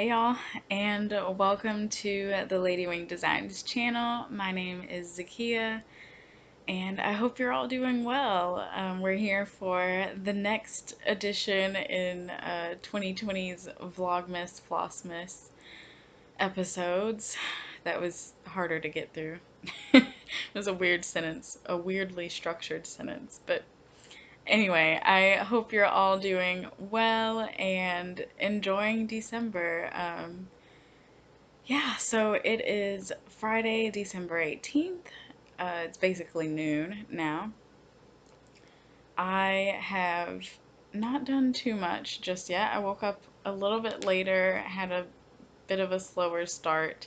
Hey y'all, and welcome to the Ladywing Designs channel. My name is Zakia, and I hope you're all doing well. We're here for the next edition in 2020's Vlogmas, Flossmas episodes. That was harder to get through. It was a weird sentence, a weirdly structured sentence, but anyway, I hope you're all doing well and enjoying December. Yeah, so it is Friday, December 18th. It's basically noon now. I have not done too much just yet. I woke up a little bit later, had a bit of a slower start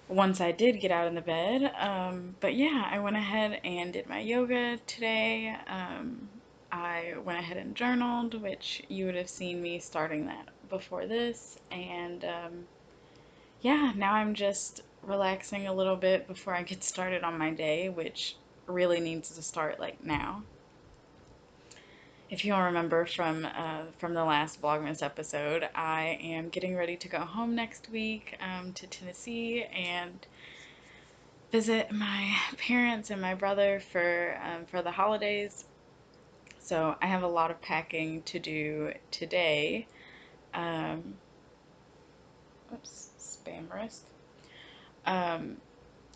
once I did get out of the bed. But yeah, I went ahead and did my yoga today. I went ahead and journaled, which you would have seen me starting that before this. And yeah, now I'm just relaxing a little bit before I get started on my day, which really needs to start like now. If you all remember from the last Vlogmas episode, I am getting ready to go home next week to Tennessee and visit my parents and my brother for the holidays. So I have a lot of packing to do today. Um, Oops, spam risk. Um,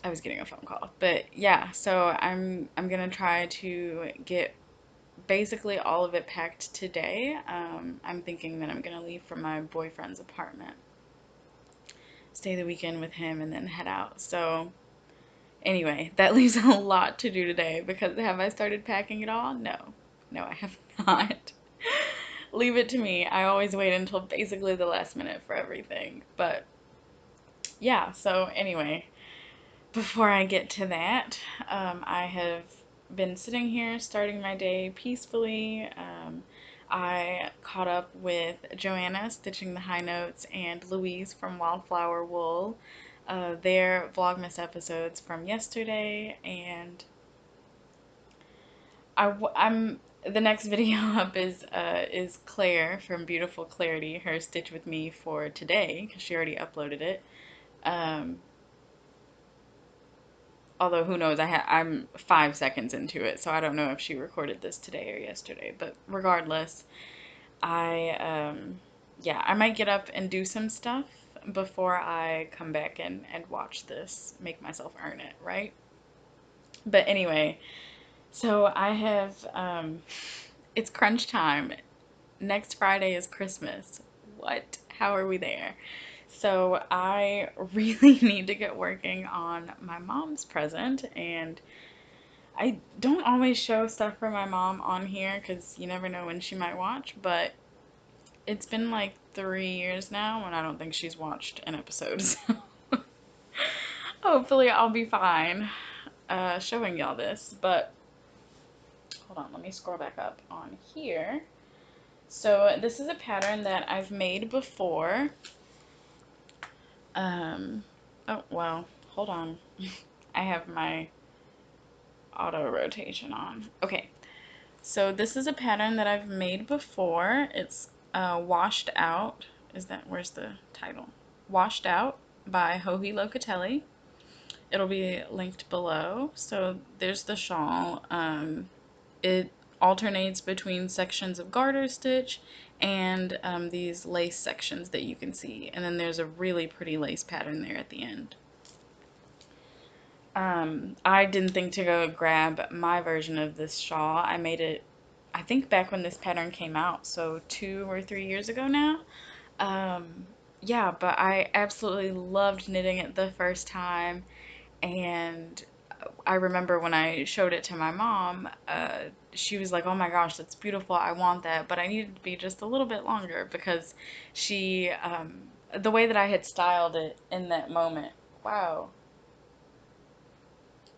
I was getting a phone call, but yeah. So I'm gonna try to get basically all of it packed today. I'm thinking that I'm gonna leave from my boyfriend's apartment, stay the weekend with him, and then head out. So anyway, that leaves a lot to do today because have I started packing it all? No. No, I have not. Leave it to me. I always wait until basically the last minute for everything. But yeah, so anyway, before I get to that, I have been sitting here starting my day peacefully. I caught up with Joanna stitching the high notes and Louise from Wildflower Wool, their Vlogmas episodes from yesterday, and I'm the next video up is Claire from Beautiful Clarity, her stitch with me for today because she already uploaded it. Um, Although who knows, I'm 5 seconds into it, so I don't know if she recorded this today or yesterday. But regardless, yeah, I might get up and do some stuff before I come back and watch this, make myself earn it, right? But anyway, so I have, it's crunch time. Next Friday is Christmas. What? How are we there? So I really need to get working on my mom's present, and I don't always show stuff for my mom on here because you never know when she might watch, but it's been like 3 years now and I don't think she's watched an episode, so hopefully I'll be fine showing y'all this. But hold on, let me scroll back up on here. So this is a pattern that I've made before. Oh, well, hold on. I have my auto rotation on. Okay, so this is a pattern that I've made before. It's Washed Out. Where's the title? Washed Out by Joji Locatelli. It'll be linked below. So there's the shawl. It alternates between sections of garter stitch and these lace sections that you can see. And then there's a really pretty lace pattern there at the end. I didn't think to go grab my version of this shawl. I made it, I think, back when this pattern came out, so 2 or 3 years ago now. Yeah, but I absolutely loved knitting it the first time, and I remember when I showed it to my mom, she was like, "Oh my gosh, that's beautiful, I want that," but I needed to be just a little bit longer because she, the way that I had styled it in that moment, wow.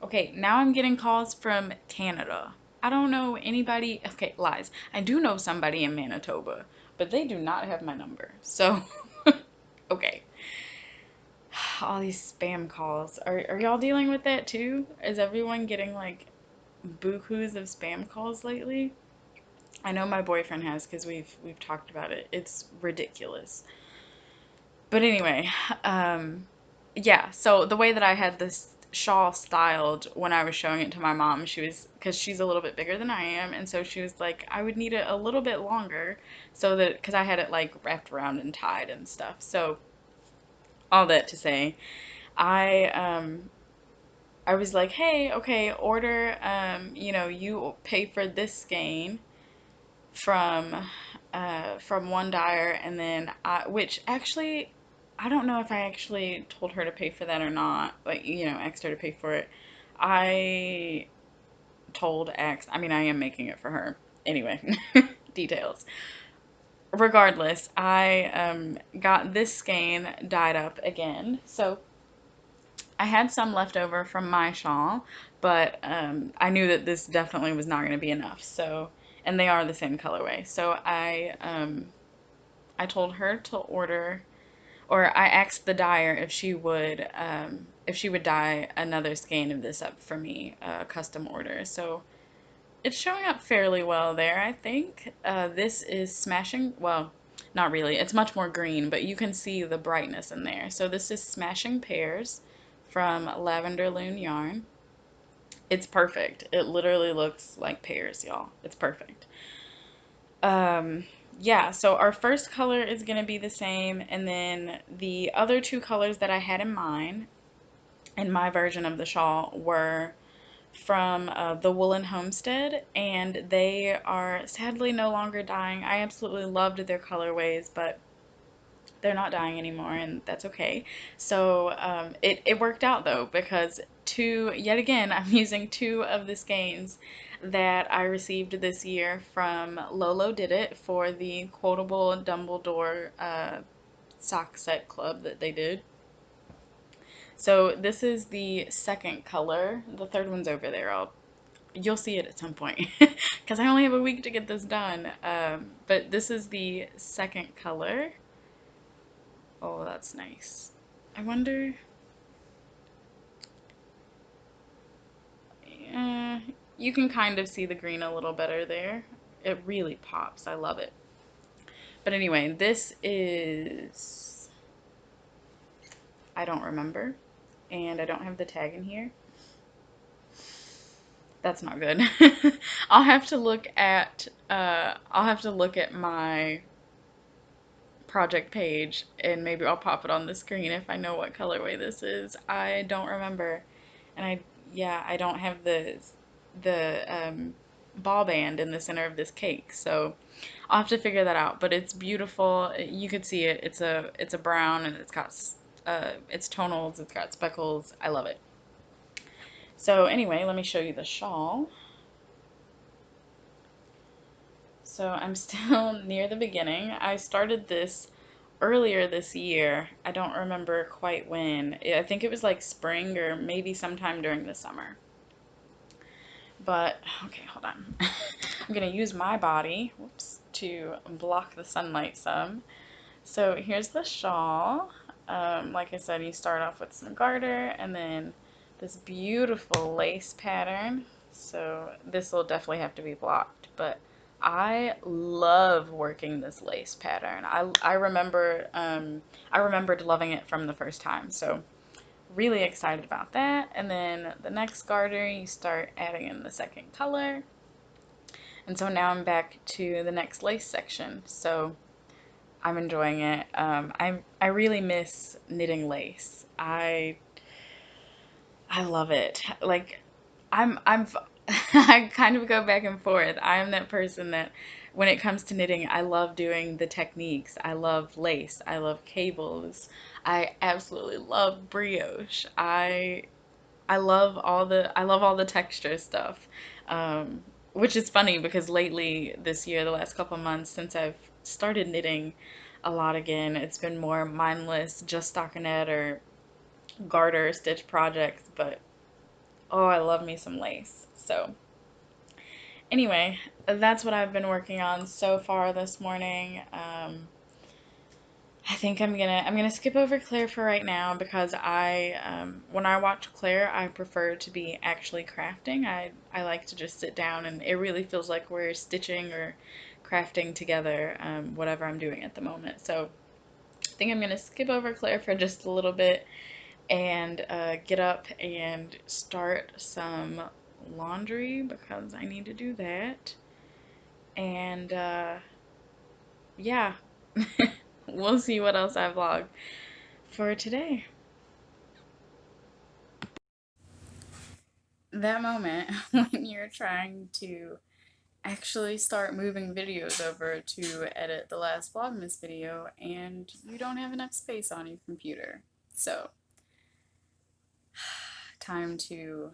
Okay, now I'm getting calls from Canada. I don't know anybody. Okay, lies. I do know somebody in Manitoba, but they do not have my number. So, okay. All these spam calls. Are y'all dealing with that too? Is everyone getting like bukus of spam calls lately? I know my boyfriend has because we've talked about it. It's ridiculous. But anyway, yeah, so the way that I had this shawl styled when I was showing it to my mom, she was, because she's a little bit bigger than I am, and so she was like, I would need it a little bit longer so that, because I had it like wrapped around and tied and stuff. So all that to say, I I was like, hey, okay, order, you know, you pay for this skein from one dyer, and then which actually I don't know if I actually told her to pay for that or not, like, you know, asked her to pay for it. I told X, I mean, I am making it for her anyway. Details. Regardless, I got this skein dyed up again, so I had some left over from my shawl, but I knew that this definitely was not going to be enough. So, and they are the same colorway. So I told her to order, or I asked the dyer if she would dye another skein of this up for me, custom order. So it's showing up fairly well there, I think. This is Smashing, well, not really. It's much more green, but you can see the brightness in there. So this is Smashing Pears from Lavender Loon Yarn. It's perfect. It literally looks like pears, y'all. It's perfect. Um, yeah, so our first color is going to be the same, and then the other two colors that I had in mind in my version of the shawl were from the Woolen Homestead, and they are sadly no longer dyeing. I absolutely loved their colorways, but they're not dying anymore, and that's okay. So it worked out though, because yet again, I'm using two of the skeins that I received this year from Lolo Did It for the Quotable Dumbledore sock set club that they did. So this is the second color. The third one's over there. You'll see it at some point because I only have a week to get this done. But this is the second color. Oh, that's nice. I wonder. Uh, you can kind of see the green a little better there. It really pops. I love it. But anyway, this is. I don't remember. And I don't have the tag in here. That's not good. I'll have to look at my project page, and maybe I'll pop it on the screen if I know what colorway this is. I don't remember. And I don't have the ball band in the center of this cake, so I'll have to figure that out. But it's beautiful. You could see it. It's a brown, and it's got it's tonals, it's got speckles. I love it. So anyway, let me show you the shawl. So I'm still near the beginning. I started this earlier this year. I don't remember quite when. I think it was like spring or maybe sometime during the summer. But, okay, hold on. I'm going to use my body, whoops, to block the sunlight some. So here's the shawl. Like I said, you start off with some garter and then this beautiful lace pattern. So this will definitely have to be blocked, but I love working this lace pattern. I remembered loving it from the first time. So really excited about that. And then the next garter, you start adding in the second color. And so now I'm back to the next lace section. So I'm enjoying it. I really miss knitting lace. I love it. Like I'm I kind of go back and forth. I am that person that when it comes to knitting, I love doing the techniques. I love lace. I love cables. I absolutely love brioche. I love all the texture stuff. Which is funny because lately this year, the last couple of months since I've started knitting a lot again, it's been more mindless, just stockinette or garter stitch projects, but oh, I love me some lace. So anyway, that's what I've been working on so far this morning. I think I'm gonna skip over Claire for right now because when I watch Claire, I prefer to be actually crafting. I like to just sit down, and it really feels like we're stitching or crafting together, whatever I'm doing at the moment. So think I'm gonna skip over Claire for just a little bit and get up and start some laundry because I need to do that. And yeah, we'll see what else I vlog for today. That moment when you're trying to actually start moving videos over to edit the last Vlogmas video and you don't have enough space on your computer. So, time to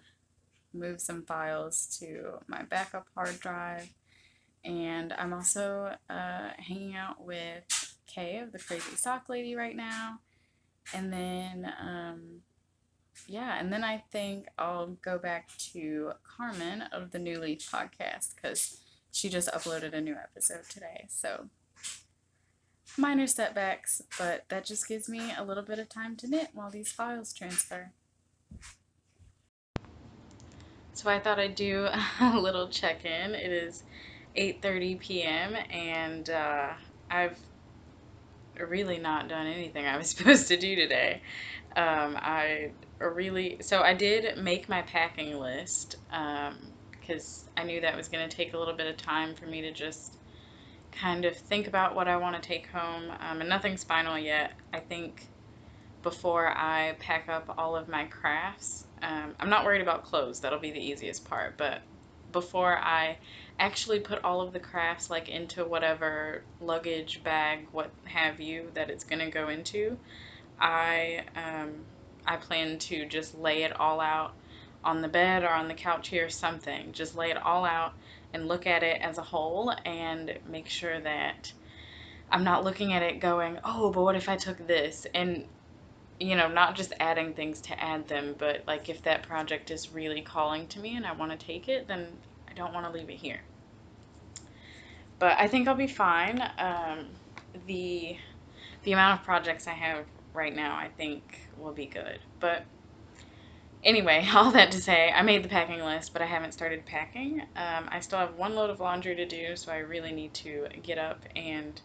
move some files to my backup hard drive. And I'm also hanging out with Kay of the Crazy Sock Lady right now. And then, yeah, and then I think I'll go back to Carmen of the New Leaf podcast because she just uploaded a new episode today. So, minor setbacks, but that just gives me a little bit of time to knit while these files transfer. So I thought I'd do a little check-in. It is 8:30 p.m. and I've really not done anything I was supposed to do today. So I did make my packing list because I knew that was going to take a little bit of time for me to just kind of think about what I want to take home, and nothing's final yet. I think before I pack up all of my crafts, I'm not worried about clothes, that'll be the easiest part, but before I actually put all of the crafts like into whatever luggage bag, what have you, that it's gonna go into, I plan to just lay it all out on the bed or on the couch here, something. Just lay it all out and look at it as a whole and make sure that I'm not looking at it going, oh, but what if I took this? And, you know, not just adding things to add them, but like if that project is really calling to me and I want to take it, then I don't want to leave it here. But I think I'll be fine. The amount of projects I have right now, I think will be good. But anyway, all that to say, I made the packing list, but I haven't started packing. I still have one load of laundry to do, so I really need to get up and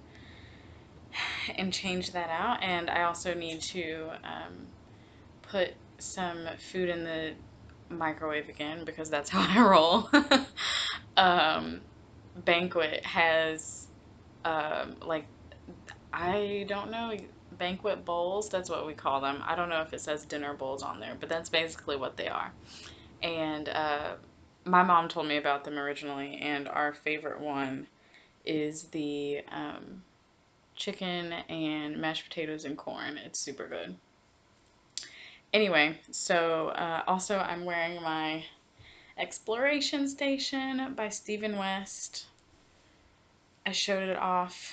change that out. And I also need to put some food in the microwave again because that's how I roll. Banquet has like, I don't know, banquet bowls, that's what we call them. I don't know if it says dinner bowls on there, but that's basically what they are. And my mom told me about them originally, and our favorite one is the chicken and mashed potatoes and corn. It's super good. Anyway, so also I'm wearing my Exploration Station by Stephen West. I showed it off.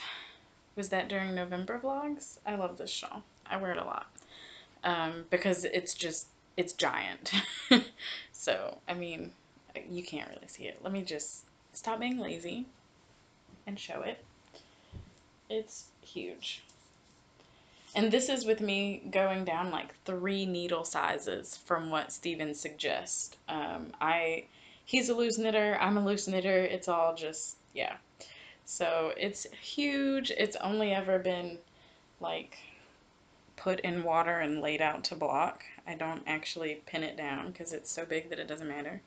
Was that during November vlogs? I love this shawl. I wear it a lot because it's giant. So, I mean, you can't really see it. Let me just stop being lazy and show it. It's huge. And this is with me going down like 3 needle sizes from what Steven suggests. He's a loose knitter, I'm a loose knitter, it's all just, yeah. So it's huge. It's only ever been like put in water and laid out to block. I don't actually pin it down because it's so big that it doesn't matter.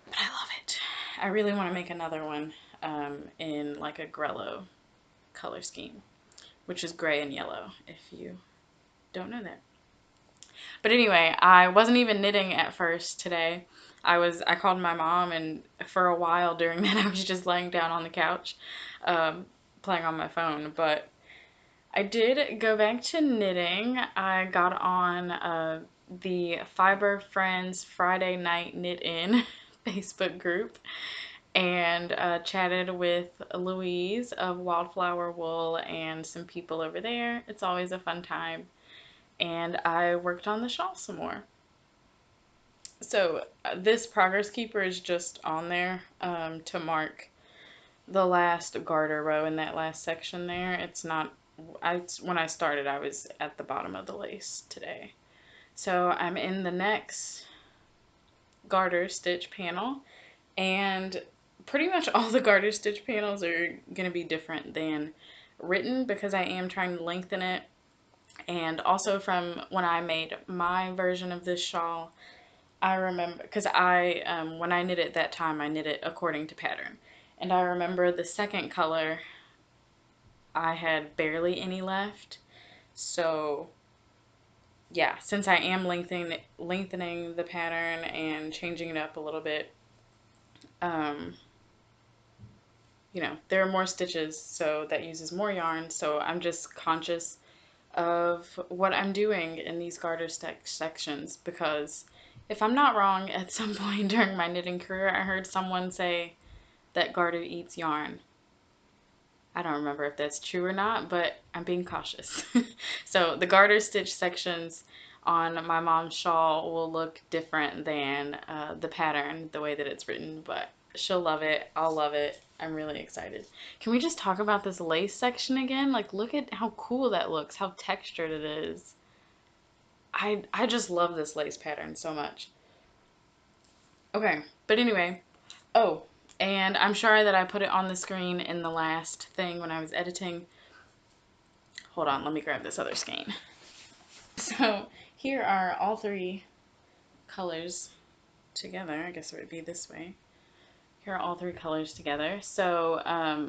But I love it. I really want to make another one in like a Grello color scheme, which is gray and yellow, if you don't know that. But anyway, I wasn't even knitting at first today. I called my mom, and for a while during that I was just laying down on the couch playing on my phone. But I did go back to knitting. I got on the Fiber Friends Friday Night Knit In Facebook group and chatted with Louise of Wildflower Wool and some people over there. It's always a fun time. And I worked on the shawl some more. So this progress keeper is just on there to mark the last garter row in that last section there. It's not, when I started I was at the bottom of the lace today. So I'm in the next garter stitch panel, and pretty much all the garter stitch panels are going to be different than written because I am trying to lengthen it. And also from when I made my version of this shawl, I remember, because when I knit it that time, I knit it according to pattern. And I remember the second color, I had barely any left. So yeah, since I am lengthening the pattern and changing it up a little bit, um, you know, there are more stitches, so that uses more yarn. So I'm just conscious of what I'm doing in these garter sections, because if I'm not wrong, at some point during my knitting career, I heard someone say that garter eats yarn. I don't remember if that's true or not, but I'm being cautious. So the garter stitch sections on my mom's shawl will look different than the pattern, the way that it's written, but she'll love it. I'll love it. I'm really excited. Can we just talk about this lace section again? Like, look at how cool that looks, how textured it is. I just love this lace pattern so much. Okay, but anyway, oh, and I'm sorry that I put it on the screen in the last thing when I was editing. Hold on, let me grab this other skein. So here are all three colors together. I guess it would be this way. Here are all three colors together. So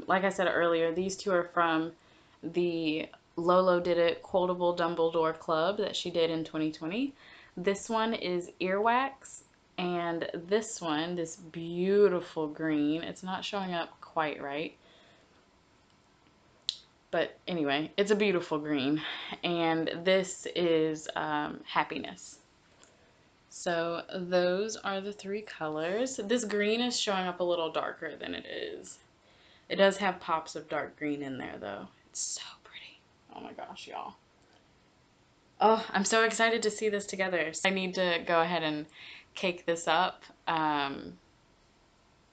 like I said earlier, these two are from the Lolo Did It Quotable Dumbledore Club that she did in 2020. This one is Earwax, and this one, this beautiful green, it's not showing up quite right, but anyway, it's a beautiful green, and this is Happiness. So those are the three colors. This green is showing up a little darker than it is. It does have pops of dark green in there though. It's so pretty. Oh my gosh, y'all. Oh, I'm so excited to see this together. I need to go ahead and cake this up.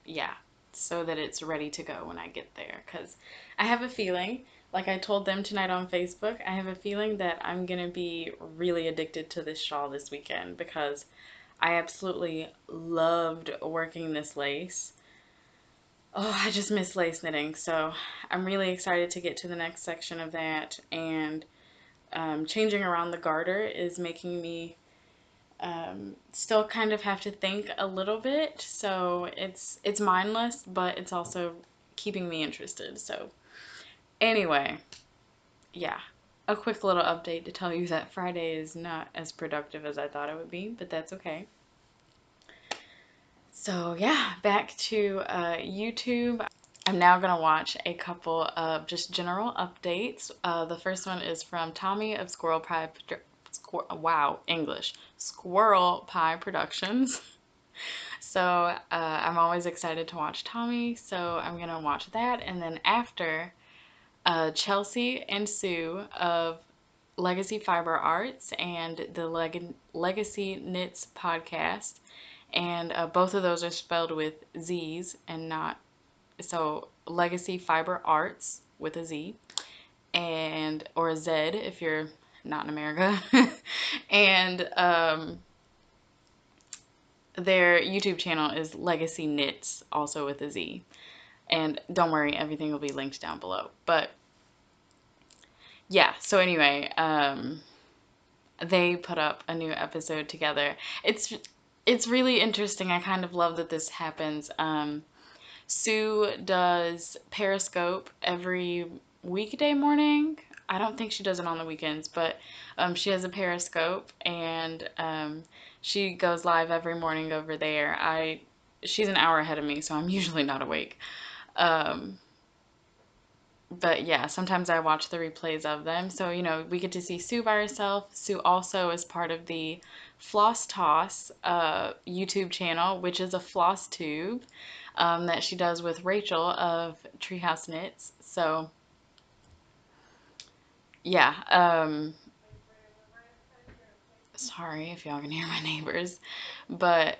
Yeah, so that it's ready to go when I get there. Because I have a feeling, like I told them tonight on Facebook, I have a feeling that I'm going to be really addicted to this shawl this weekend, because I absolutely loved working this lace. Oh, I just miss lace knitting. So I'm really excited to get to the next section of that. And changing around the garter is making me still kind of have to think a little bit. So it's mindless, but it's also keeping me interested. So anyway, yeah, a quick little update to tell you that Friday is not as productive as I thought it would be, but that's okay. So yeah, back to YouTube. I'm now going to watch a couple of just general updates. The first one is from Tommy of Squirrel Pie, Squirrel Pie Productions. So I'm always excited to watch Tommy, so I'm going to watch that. And then after, Chelsea and Sue of Legacy Fiber Arts and the Legacy Knits podcast. And both of those are spelled with Z's and not, so Legacy Fiber Arts with a Z, and or a Z if you're not in America. And their YouTube channel is Legacy Knits, also with a Z. And don't worry, everything will be linked down below. But yeah, so anyway, they put up a new episode together. It's really interesting. I kind of love that this happens. Sue does Periscope every weekday morning. I don't think she does it on the weekends, but she has a Periscope, and she goes live every morning over there. She's an hour ahead of me, so I'm usually not awake. But yeah, sometimes I watch the replays of them. So, you know, we get to see Sue by herself. Sue also is part of the Floss Toss YouTube channel, which is a floss tube that she does with Rachel of Treehouse Knits. So, yeah. Sorry if y'all can hear my neighbors. But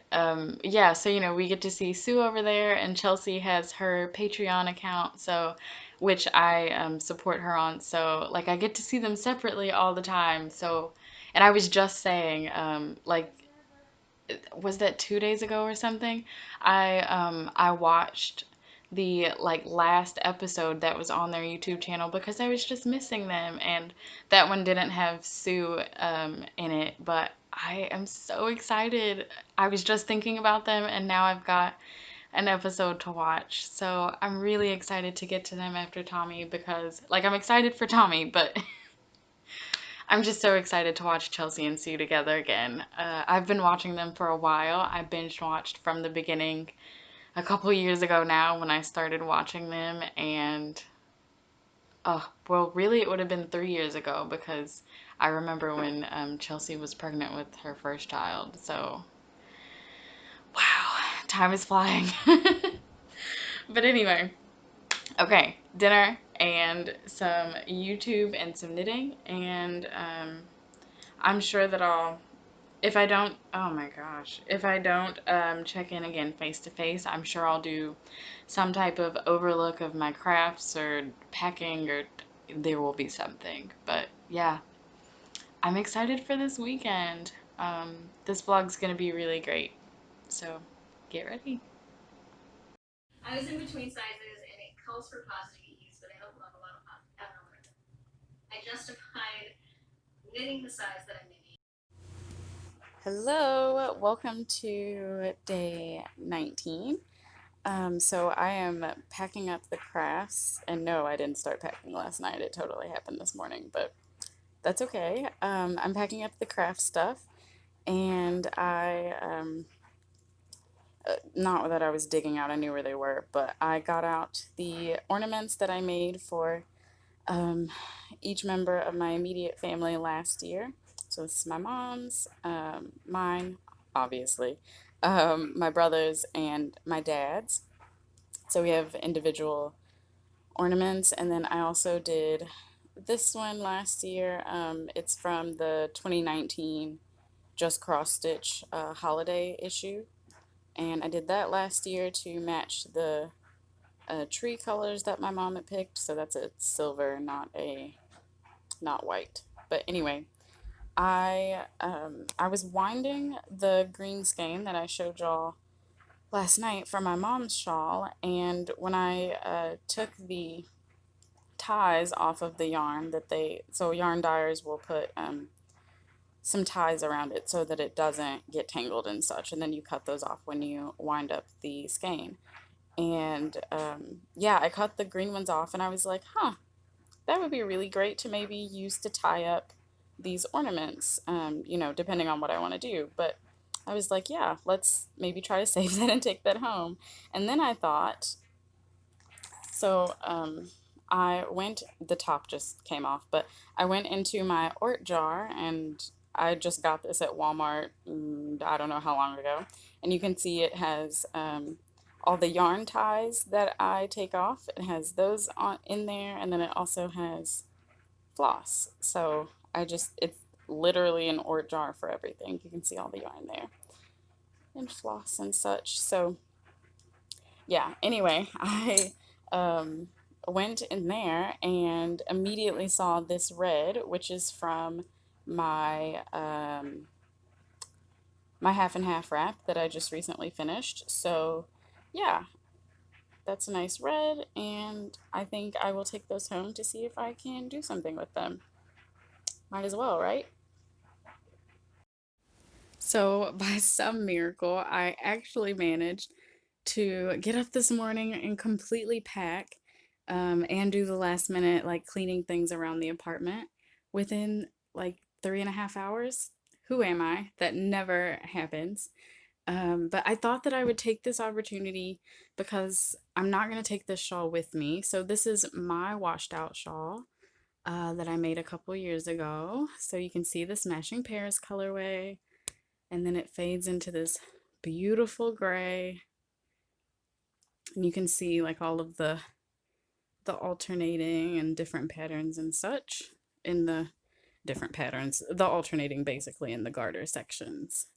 yeah, so you know, we get to see Sue over there, and Chelsea has her Patreon account, so which I support her on. So like I get to see them separately all the time. So, and I was just saying, like, was that 2 days ago or something? I watched the like last episode that was on their YouTube channel because I was just missing them, and that one didn't have Sue in it, but I am so excited. I was just thinking about them and now I've got an episode to watch. So I'm really excited to get to them after Tommy because like I'm excited for Tommy, but I'm just so excited to watch Chelsea and Sue together again. I've been watching them for a while. I binge watched from the beginning a couple years ago now when I started watching them, and oh, well, really, it would have been 3 years ago because I remember when Chelsea was pregnant with her first child. So, wow, time is flying. But anyway, okay, dinner and some YouTube and some knitting, and I'm sure that if I don't, oh my gosh, if I don't check in again face to face, I'm sure I'll do some type of overlook of my crafts or packing, or there will be something. But yeah, I'm excited for this weekend. This vlog's gonna be really great, so get ready. I was in between sizes and it calls for positive ease, but I don't love a lot of abnormal. I justified knitting the size that I'm knitting. Hello, welcome to day 19. So I am packing up the crafts, and no, I didn't start packing last night. It totally happened this morning, but that's okay. I'm packing up the craft stuff, and not that I was digging out, I knew where they were, but I got out the ornaments that I made for um, each member of my immediate family last year. So this is my mom's, mine, obviously, my brother's, and my dad's. So we have individual ornaments, and then I also did this one last year. It's from the 2019 Just Cross Stitch holiday issue, and I did that last year to match the tree colors that my mom had picked. So that's a silver, not white. But anyway, I was winding the green skein that I showed y'all last night for my mom's shawl, and when I took the ties off of the yarn so yarn dyers will put some ties around it so that it doesn't get tangled and such, and then you cut those off when you wind up the skein. And yeah, I cut the green ones off, and I was like, huh, that would be really great to maybe use to tie up these ornaments, depending on what I want to do. But I was like, yeah, let's maybe try to save that and take that home. And then I thought, the top just came off, but I went into my Ort jar, and I just got this at Walmart, I don't know how long ago. And you can see it has all the yarn ties that I take off. It has those in there, and then it also has floss. So it's literally an Ort jar for everything. You can see all the yarn there and floss and such. So yeah, anyway, I went in there and immediately saw this red, which is from my my half and half wrap that I just recently finished. So yeah, that's a nice red, and I think I will take those home to see if I can do something with them. Might as well, right? So, by some miracle, I actually managed to get up this morning and completely pack and do the last minute, like cleaning things around the apartment within like 3.5 hours. Who am I? That never happens. But I thought that I would take this opportunity because I'm not going to take this shawl with me. So, this is my washed out shawl that I made a couple years ago. So, you can see the Smashing Pears colorway, and then it fades into this beautiful gray, and you can see like all of the alternating and different patterns and such in the different patterns, the alternating basically in the garter sections.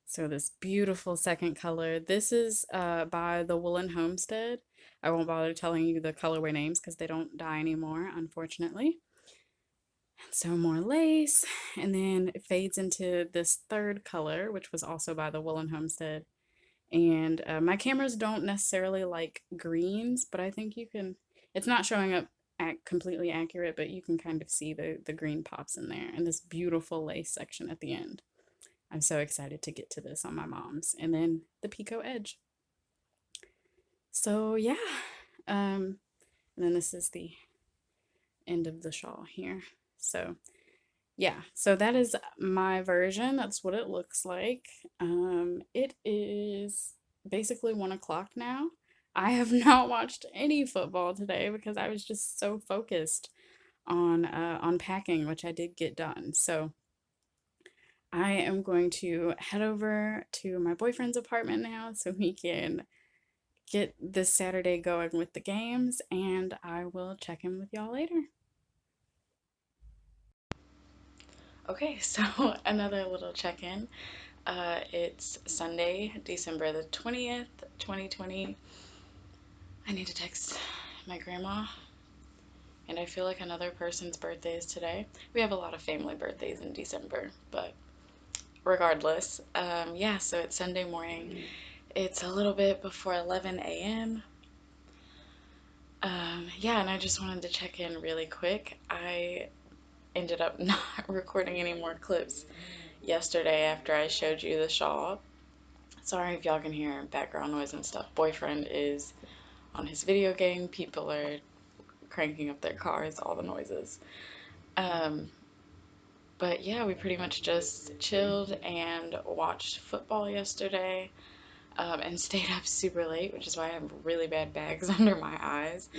So this beautiful second color, this is by the Woolen Homestead. I won't bother telling you the colorway names because they don't dye anymore, unfortunately. So more lace, and then it fades into this third color, which was also by the Woolen Homestead. And my cameras don't necessarily like greens, but I think you can, it's not showing up completely accurate, but you can kind of see the green pops in there and this beautiful lace section at the end. I'm so excited to get to this on my mom's. And then the picot edge. So yeah, and then this is the end of the shawl here. So yeah, so that is my version. That's what it looks like. It is basically 1 o'clock now. I have not watched any football today because I was just so focused on packing, which I did get done. So I am going to head over to my boyfriend's apartment now so we can get this Saturday going with the games, and I will check in with y'all later. Okay, so another little check-in. It's Sunday, December the 20th, 2020. I need to text my grandma, and I feel like another person's birthday is today. We have a lot of family birthdays in December, but regardless, yeah, so it's Sunday morning. It's a little bit before 11 a.m. Yeah, and I just wanted to check in really quick. I ended up not recording any more clips yesterday after I showed you the shawl. Sorry if y'all can hear background noise and stuff. Boyfriend is on his video game. People are cranking up their cars, all the noises. But yeah, we pretty much just chilled and watched football yesterday, and stayed up super late, which is why I have really bad bags under my eyes.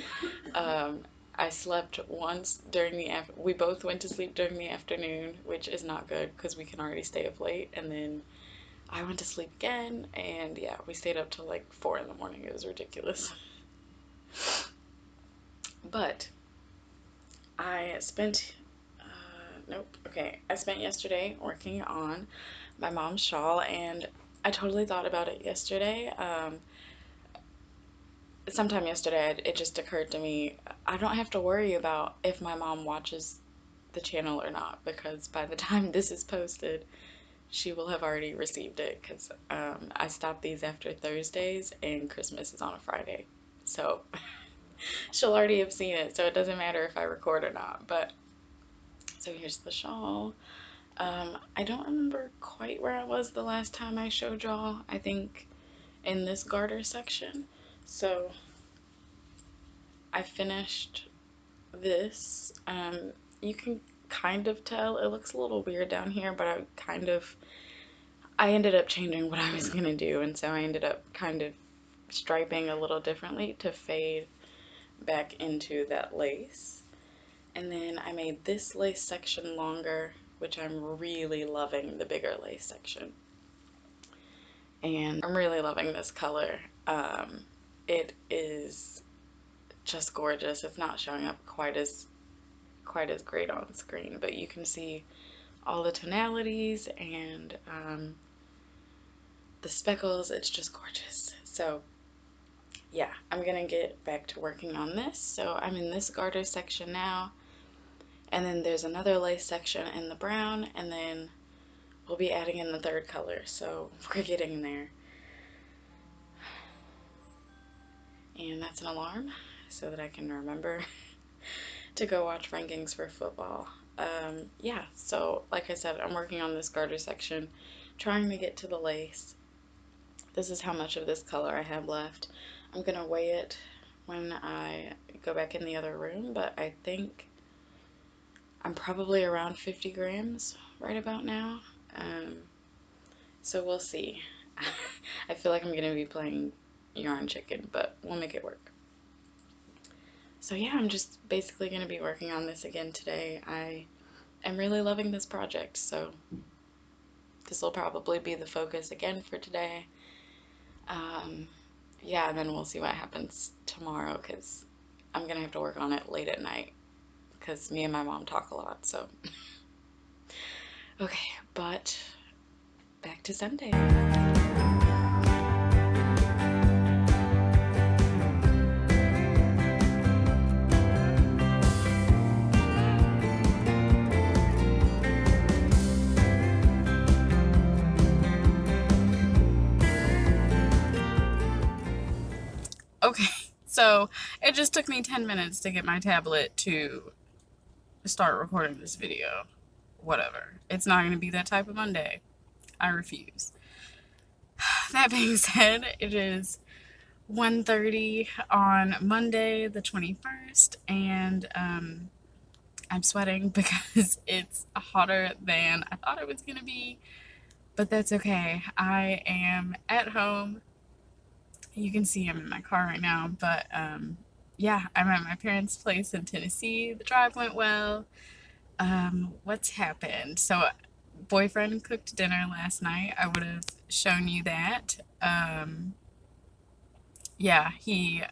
I slept once during we both went to sleep during the afternoon, which is not good because we can already stay up late, and then I went to sleep again, and yeah, we stayed up till like 4 in the morning. It was ridiculous. But I spent, I spent yesterday working on my mom's shawl, and I totally thought about it yesterday. Sometime yesterday, it just occurred to me, I don't have to worry about if my mom watches the channel or not, because by the time this is posted, she will have already received it, because I stopped these after Thursdays and Christmas is on a Friday. So she'll already have seen it, so it doesn't matter if I record or not. But so here's the shawl. I don't remember quite where I was the last time I showed y'all. I think in this garter section. So I finished this. You can kind of tell it looks a little weird down here, but I ended up changing what I was gonna do, and so I ended up kind of striping a little differently to fade back into that lace. And then I made this lace section longer, which I'm really loving, the bigger lace section. And I'm really loving this color. It is just gorgeous. It's not showing up quite as great on screen, but you can see all the tonalities and the speckles. It's just gorgeous. So yeah, I'm gonna get back to working on this. So I'm in this garter section now, and then there's another lace section in the brown, and then we'll be adding in the third color, so we're getting there. And that's an alarm so that I can remember to go watch rankings for football. Yeah, so like I said, I'm working on this garter section, trying to get to the lace. This is how much of this color I have left. I'm gonna weigh it when I go back in the other room, but I think I'm probably around 50 grams right about now. So we'll see. I feel like I'm gonna be playing yarn chicken, but we'll make it work. So yeah, I'm just basically gonna be working on this again today. I am really loving this project, so this will probably be the focus again for today. Yeah, and then we'll see what happens tomorrow, because I'm gonna have to work on it late at night because me and my mom talk a lot, so okay, but back to Sunday. Okay, so it just took me 10 minutes to get my tablet to start recording this video. Whatever. It's not going to be that type of Monday. I refuse. That being said, it is 1:30 on Monday the 21st, and I'm sweating because it's hotter than I thought it was going to be, but that's okay. I am at home. You can see I'm in my car right now, but yeah, I'm at my parents' place in Tennessee. The drive went well. What's happened? So, boyfriend cooked dinner last night. I would have shown you that. Yeah, he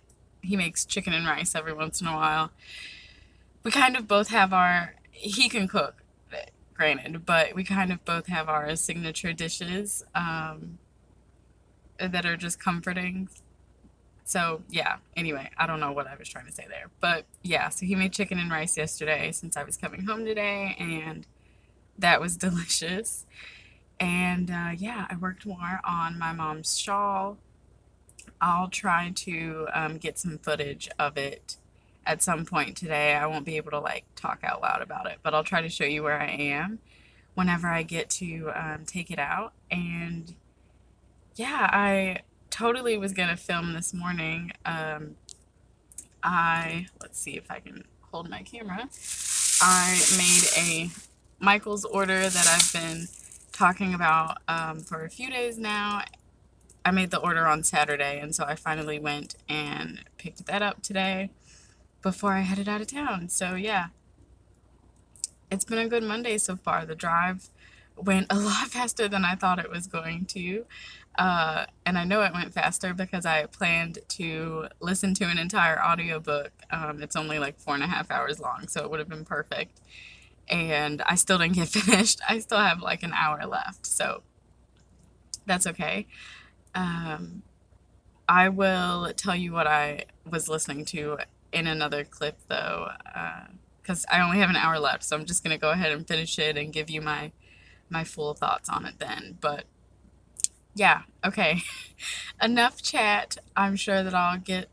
makes chicken and rice every once in a while. We kind of both have our, he can cook, granted, but we kind of both have our signature dishes that are just comforting. So, yeah, anyway, I don't know what I was trying to say there. But, yeah, so he made chicken and rice yesterday since I was coming home today, and that was delicious. And, yeah, I worked more on my mom's shawl. I'll try to get some footage of it at some point today. I won't be able to, like, talk out loud about it, but I'll try to show you where I am whenever I get to take it out. And, yeah, I totally was going to film this morning. Let's see if I can hold my camera. I made a Michael's order that I've been talking about for a few days now. I made the order on Saturday, and so I finally went and picked that up today before I headed out of town. So yeah, it's been a good Monday so far. The drive went a lot faster than I thought it was going to. And I know it went faster because I planned to listen to an entire audiobook. It's only like 4.5 hours long, so it would have been perfect. And I still didn't get finished. I still have like an hour left, so that's okay. I will tell you what I was listening to in another clip though, because I only have an hour left, so I'm just going to go ahead and finish it and give you my full thoughts on it then. But yeah, okay. Enough chat. I'm sure that I'll get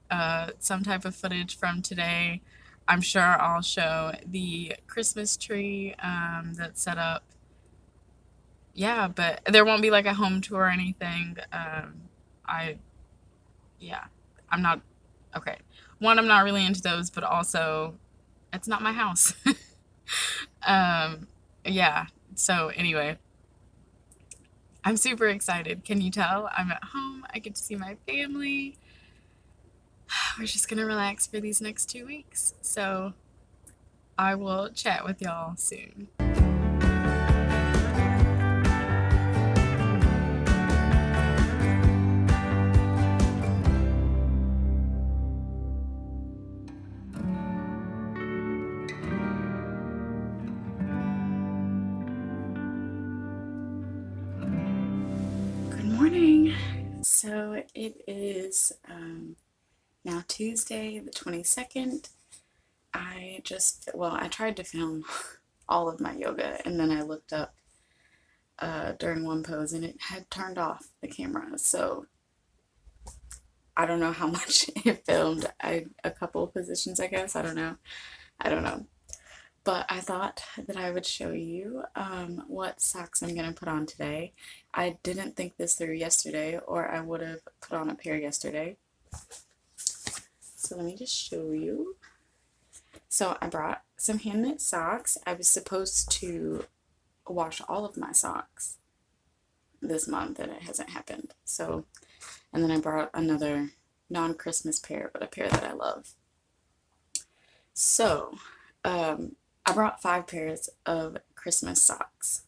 some type of footage from today. I'm sure I'll show the Christmas tree that's set up. Yeah, but there won't be like a home tour or anything. Yeah, I'm not, okay. One, I'm not really into those, but also, it's not my house. Yeah, so anyway, I'm super excited. Can you tell? I'm at home. I get to see my family. We're just gonna relax for these next 2 weeks. So I will chat with y'all soon. Good morning. So it is now Tuesday the 22nd. I tried to film all of my yoga, and then I looked up during one pose and it had turned off the camera, so I don't know how much it filmed. A couple of positions, I guess. I don't know. But I thought that I would show you what socks I'm going to put on today. I didn't think this through yesterday, or I would have put on a pair yesterday. So let me just show you. So I brought some hand knit socks. I was supposed to wash all of my socks this month, and it hasn't happened. So, and then I brought another non-Christmas pair, but a pair that I love. So, I brought 5 pairs of Christmas socks.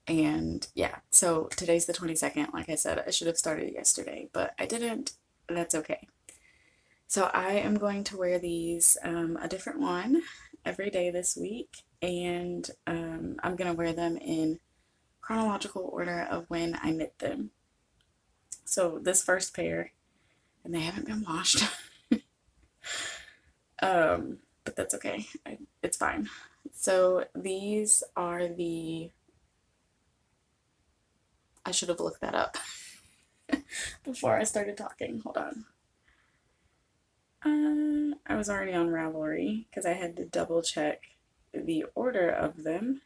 And yeah, so today's the 22nd. Like I said, I should have started yesterday, but I didn't. That's okay. So I am going to wear these, a different one every day this week, and I'm going to wear them in chronological order of when I knit them. So this first pair, and they haven't been washed, but that's okay. It's fine. So these are I should have looked that up. before I started talking. Hold on. I was already on Ravelry because I had to double check the order of them.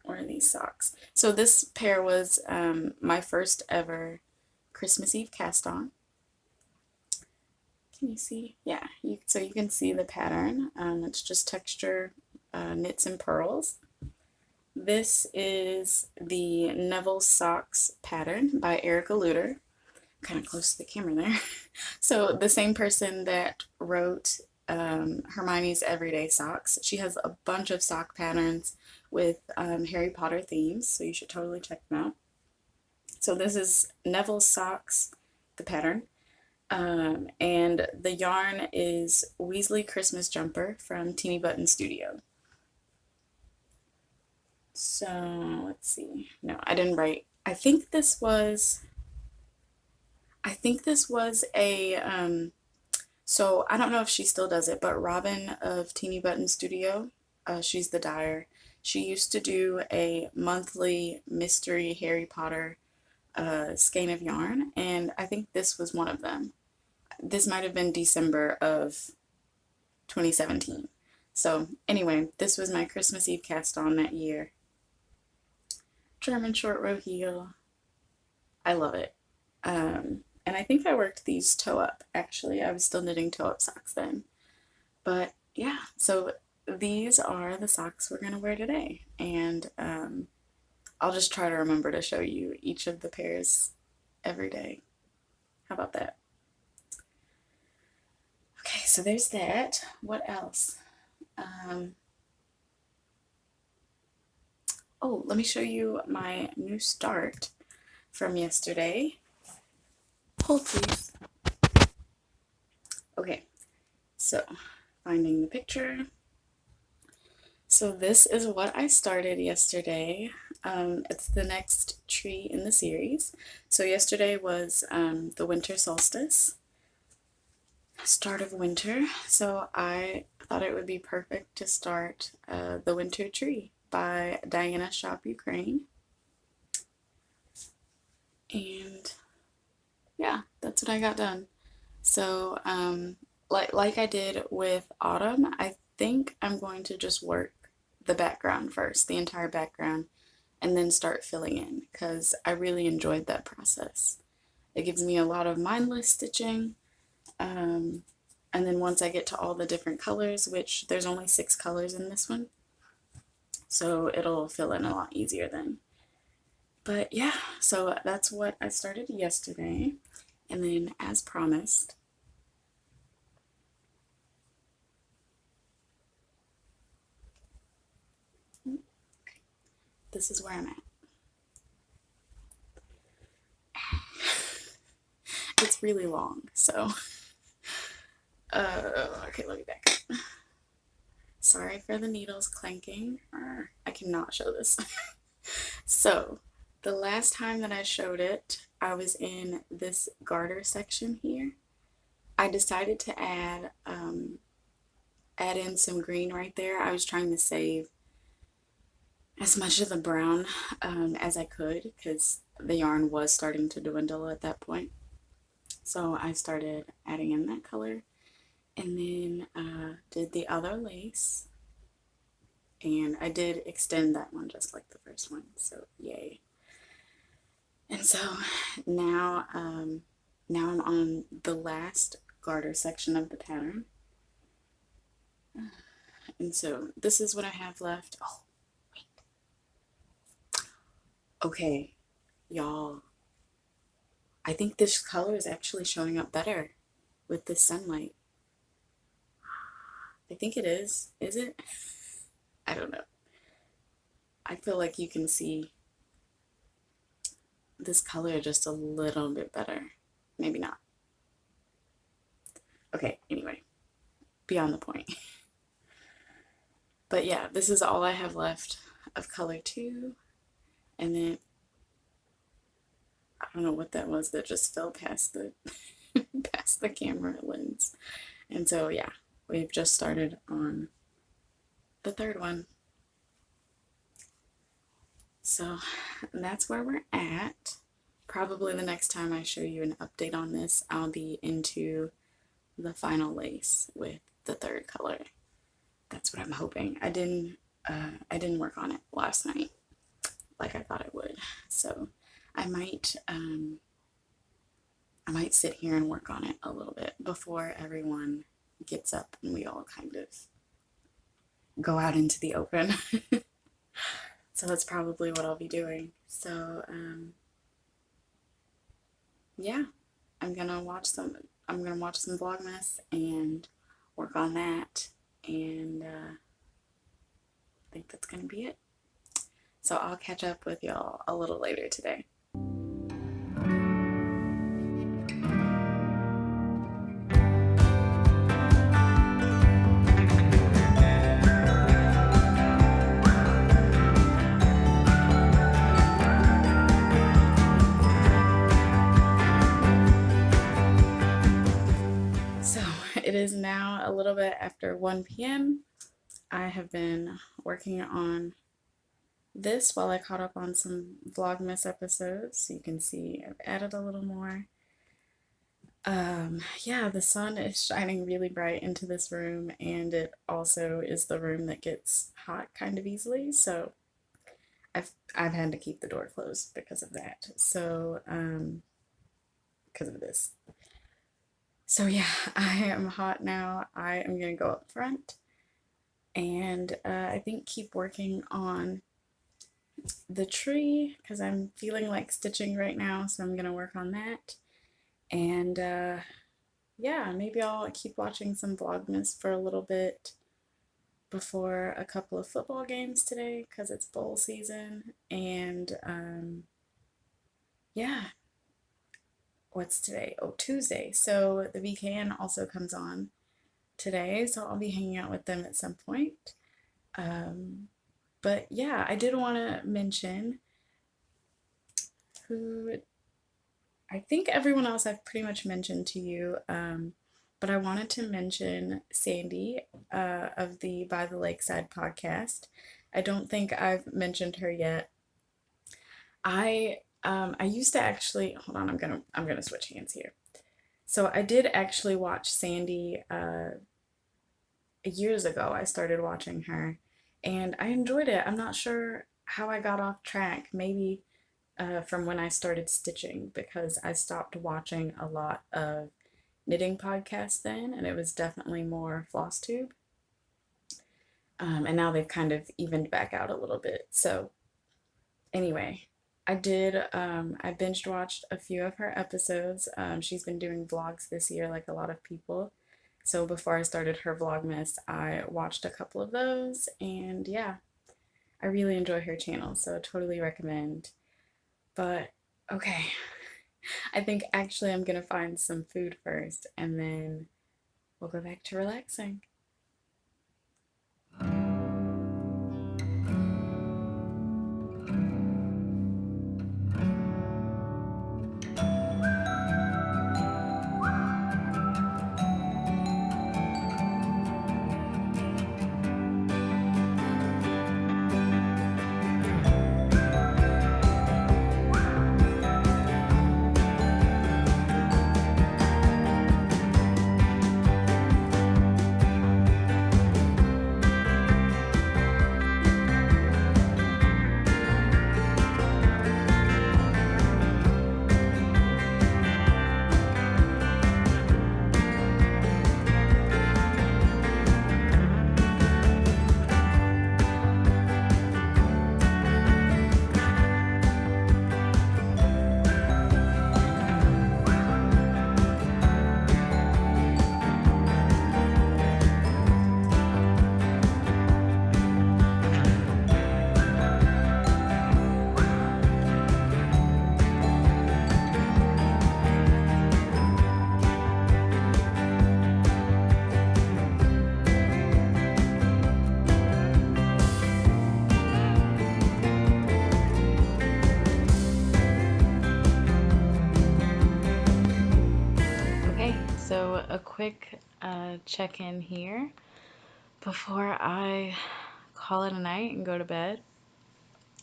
Or are these socks? So this pair was my first ever Christmas Eve cast on. Can you see? Yeah, so you can see the pattern. It's just texture, knits and pearls. This is the Neville Socks pattern by Erica Luter. Kind of close to the camera there. So the same person that wrote Hermione's Everyday Socks. She has a bunch of sock patterns with Harry Potter themes, so you should totally check them out. So this is Neville Socks, the pattern. And the yarn is Weasley Christmas Jumper from Teeny Button Studio. So let's see. No, I didn't write. I think this was a so I don't know if she still does it, but Robin of Teeny Button Studio, she's the dyer. She used to do a monthly mystery Harry Potter skein of yarn, and I think this was one of them. This might have been December of 2017. So anyway, this was my Christmas Eve cast on that year. German short row heel. I love it. And I think I worked these toe up, actually. I was still knitting toe up socks then. But yeah, so these are the socks we're going to wear today. And I'll just try to remember to show you each of the pairs every day. How about that? Okay, so there's that. What else? Oh, let me show you my new start from yesterday. Hold please. Okay, so finding the picture. So this is what I started yesterday. It's the next tree in the series. So yesterday was the winter solstice, start of winter. So I thought it would be perfect to start the winter tree by Diana Shop Ukraine. And yeah, that's what I got done. So like I did with autumn, I think I'm going to just work the background first, the entire background, and then start filling in because I really enjoyed that process. It gives me a lot of mindless stitching, and then once I get to all the different colors, which there's only 6 colors in this one, so it'll fill in a lot easier then. But yeah, so that's what I started yesterday, and then as promised, this is where I'm at. It's really long, so okay, let me back up. Sorry for the needles clanking. I cannot show this. So the last time that I showed it, I was in this garter section here. I decided to add in some green right there. I was trying to save as much of the brown as I could because the yarn was starting to dwindle at that point. So I started adding in that color and then did the other lace. And I did extend that one just like the first one, so yay. And so now, now I'm on the last garter section of the pattern. And so this is what I have left. Oh, wait. Okay, y'all. I think this color is actually showing up better with this sunlight. I think it is. Is it? I don't know. I feel like you can see this color just a little bit better. Maybe not. Okay, anyway, beyond the point. But yeah, this is all I have left of color 2. And then, I don't know what that was that just fell past the, past the camera lens. And so yeah, we've just started on the 3rd one. So that's where we're at. Probably the next time I show you an update on this, I'll be into the final lace with the third color. That's what I'm hoping. I didn't work on it last night like I thought I would. So I might sit here and work on it a little bit before everyone gets up and we all kind of go out into the open. So that's probably what I'll be doing. So yeah, I'm gonna watch some Vlogmas and work on that, and I think that's gonna be it. So I'll catch up with y'all a little later today. So it is now a little bit after 1 p.m. I have been working on this while I caught up on some Vlogmas episodes. So you can see I've added a little more. Yeah, the sun is shining really bright into this room, and it also is the room that gets hot kind of easily. So I've had to keep the door closed because of that. So because of this. So yeah, I am hot now. I am gonna go up front and I think keep working on the tree because I'm feeling like stitching right now, so I'm gonna work on that. And yeah, maybe I'll keep watching some Vlogmas for a little bit before a couple of football games today because it's bowl season. And yeah, what's today? Oh, Tuesday. So the VKN also comes on today, so I'll be hanging out with them at some point. But yeah, I did want to mention who I think everyone else I've pretty much mentioned to you, but I wanted to mention Sandy of the By the Lakeside podcast. I don't think I've mentioned her yet. I used to actually hold on. I'm gonna switch hands here. So I did actually watch Sandy years ago. I started watching her, and I enjoyed it. I'm not sure how I got off track. Maybe from when I started stitching, because I stopped watching a lot of knitting podcasts then, and it was definitely more FlossTube. And now they've kind of evened back out a little bit. So anyway, I binged watched a few of her episodes. She's been doing vlogs this year like a lot of people. So before I started her Vlogmas, I watched a couple of those, and yeah, I really enjoy her channel, so totally recommend. But okay, I think actually I'm gonna find some food first, and then we'll go back to relaxing. So a quick check-in here before I call it a night and go to bed.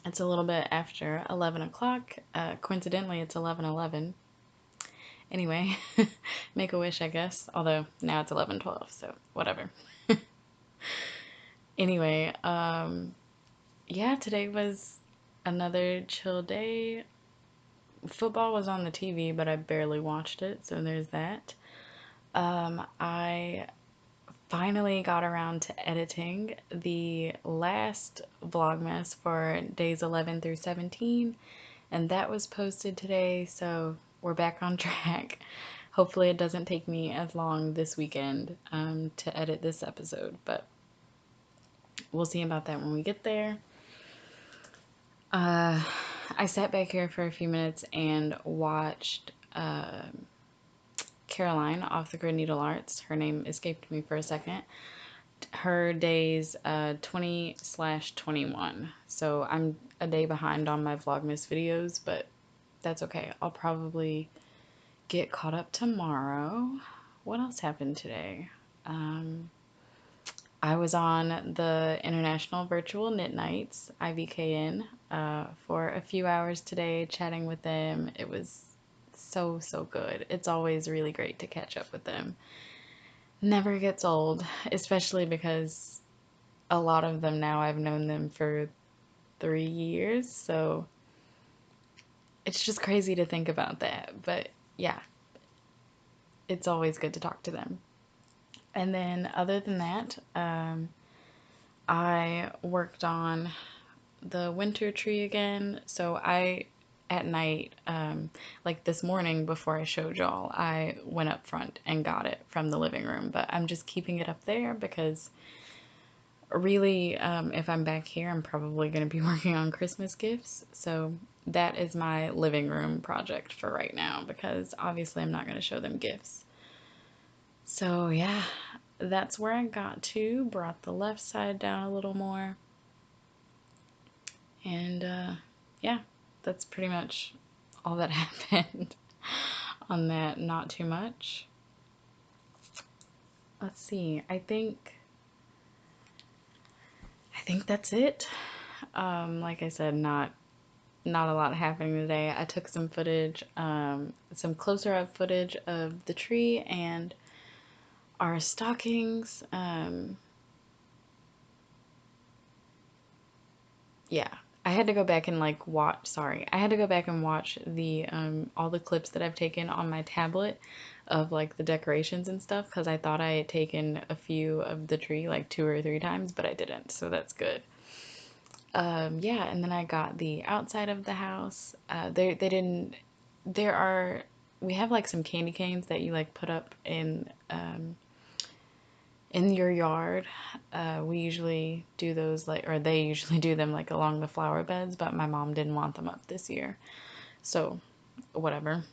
It's a little bit after 11 o'clock. Coincidentally, it's 11:11. Anyway, make a wish, I guess. Although now it's 11:12, so whatever. Anyway, yeah, today was another chill day. Football was on the TV, but I barely watched it, so there's that. I finally got around to editing the last Vlogmas for days 11 through 17, and that was posted today, so we're back on track. Hopefully it doesn't take me as long this weekend to edit this episode, but we'll see about that when we get there. I sat back here for a few minutes and watched Caroline off the Grid Needle Arts. Her name escaped me for a second. Her days 20/21. So I'm a day behind on my Vlogmas videos, but that's okay. I'll probably get caught up tomorrow. What else happened today? I was on the International Virtual Knit Nights, IVKN, for a few hours today, chatting with them. It was so, so good. It's always really great to catch up with them. Never gets old, especially because a lot of them now I've known them for 3 years, so it's just crazy to think about that. But yeah, it's always good to talk to them. And then other than that, I worked on the winter tree again. So at night, like this morning before I showed y'all, I went up front and got it from the living room. But I'm just keeping it up there because really, if I'm back here, I'm probably going to be working on Christmas gifts. So that is my living room project for right now because obviously I'm not going to show them gifts. So yeah, that's where I got to. Brought the left side down a little more. And yeah, that's pretty much all that happened on that. Not too much. Let's see. I think that's it. Like I said, not a lot happening today. I took some footage, some closer up footage of the tree and our stockings. Yeah, I had to go back and like watch, sorry, I had to go back and watch the all the clips that I've taken on my tablet of like the decorations and stuff because I thought I had taken a few of the tree like 2 or 3 times, but I didn't, so that's good. Yeah, and then I got the outside of the house. They didn't. There are we have like some candy canes that you like put up in your yard. We usually do those like, or they usually do them like along the flower beds, but my mom didn't want them up this year, so whatever.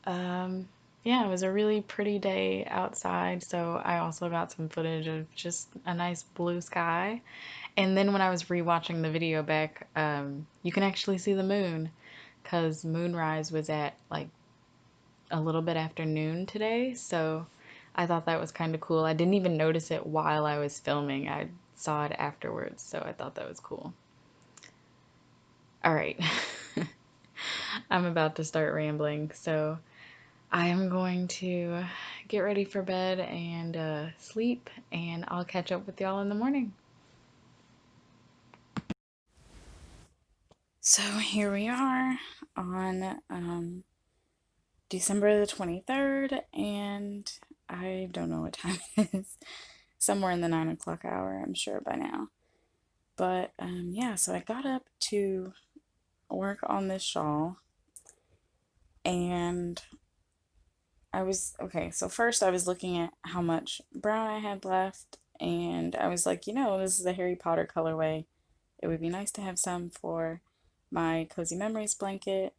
Um, yeah, it was a really pretty day outside, so I also got some footage of just a nice blue sky. And then when I was rewatching the video back, you can actually see the moon because moonrise was at like a little bit after noon today. So I thought that was kind of cool. I didn't even notice it while I was filming. I saw it afterwards, so I thought that was cool. All right. I'm about to start rambling, so I am going to get ready for bed and sleep, and I'll catch up with y'all in the morning. So here we are on December the 23rd, and I don't know what time it is. Somewhere in the 9 o'clock hour, I'm sure by now. But yeah, so I got up to work on this shawl, and I was okay. So first, I was looking at how much brown I had left, and I was like, this is the Harry Potter colorway. It would be nice to have some for my Cozy Memories blanket.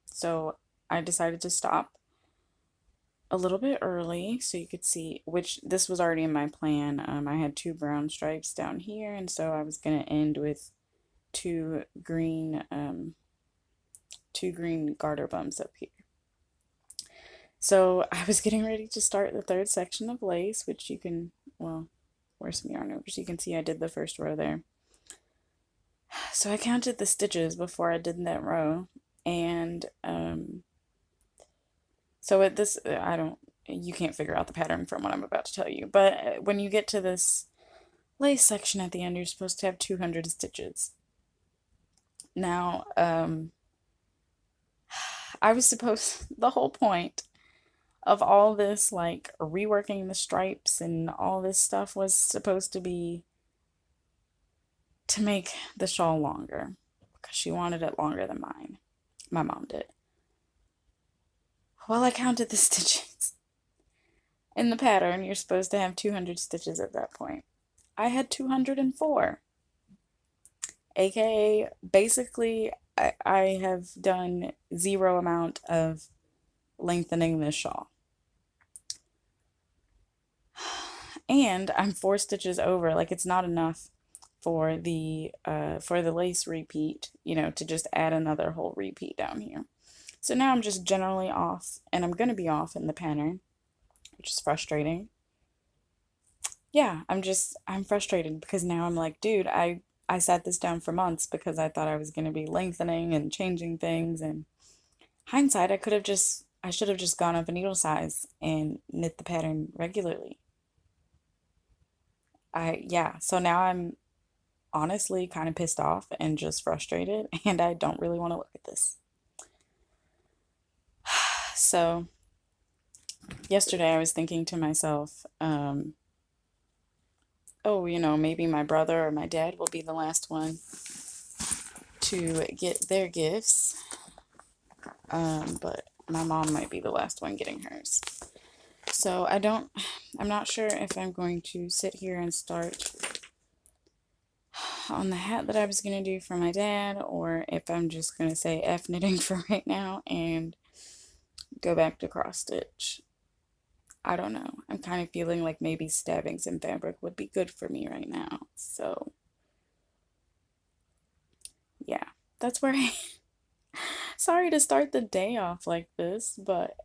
So I decided to stop a little bit early so you could see, which this was already in my plan. I had 2 brown stripes down here, and so I was gonna end with two green garter bumps up here. So I was getting ready to start the third section of lace, which you can, well, where's some yarn over so you can see I did the first row there. So I counted the stitches before I did that row, and so at this, you can't figure out the pattern from what I'm about to tell you, but when you get to this lace section at the end, you're supposed to have 200 stitches. Now, I was supposed, the whole point of all this, like reworking the stripes and all this stuff, was supposed to be to make the shawl longer because she wanted it longer than mine. My mom did. Well, I counted the stitches. In the pattern, you're supposed to have 200 stitches at that point. I had 204. AKA, basically, I have done zero amount of lengthening this shawl. And I'm 4 stitches over. Like, it's not enough for the lace repeat, you know, to just add another whole repeat down here. So now I'm just generally off, and I'm gonna be off in the pattern, which is frustrating. Yeah, I'm frustrated because now I'm like, dude, I sat this down for months because I thought I was gonna be lengthening and changing things, and hindsight, I should have just gone up a needle size and knit the pattern regularly. Yeah, so now I'm honestly kind of pissed off and just frustrated, and I don't really want to look at this. So yesterday I was thinking to myself, oh, you know, maybe my brother or my dad will be the last one to get their gifts, but my mom might be the last one getting hers. So I'm not sure if I'm going to sit here and start on the hat that I was going to do for my dad, or if I'm just going to say F knitting for right now and go back to cross stitch. I don't know. I'm kind of feeling like maybe stabbing some fabric would be good for me right now. So, yeah, that's where I. Sorry to start the day off like this, but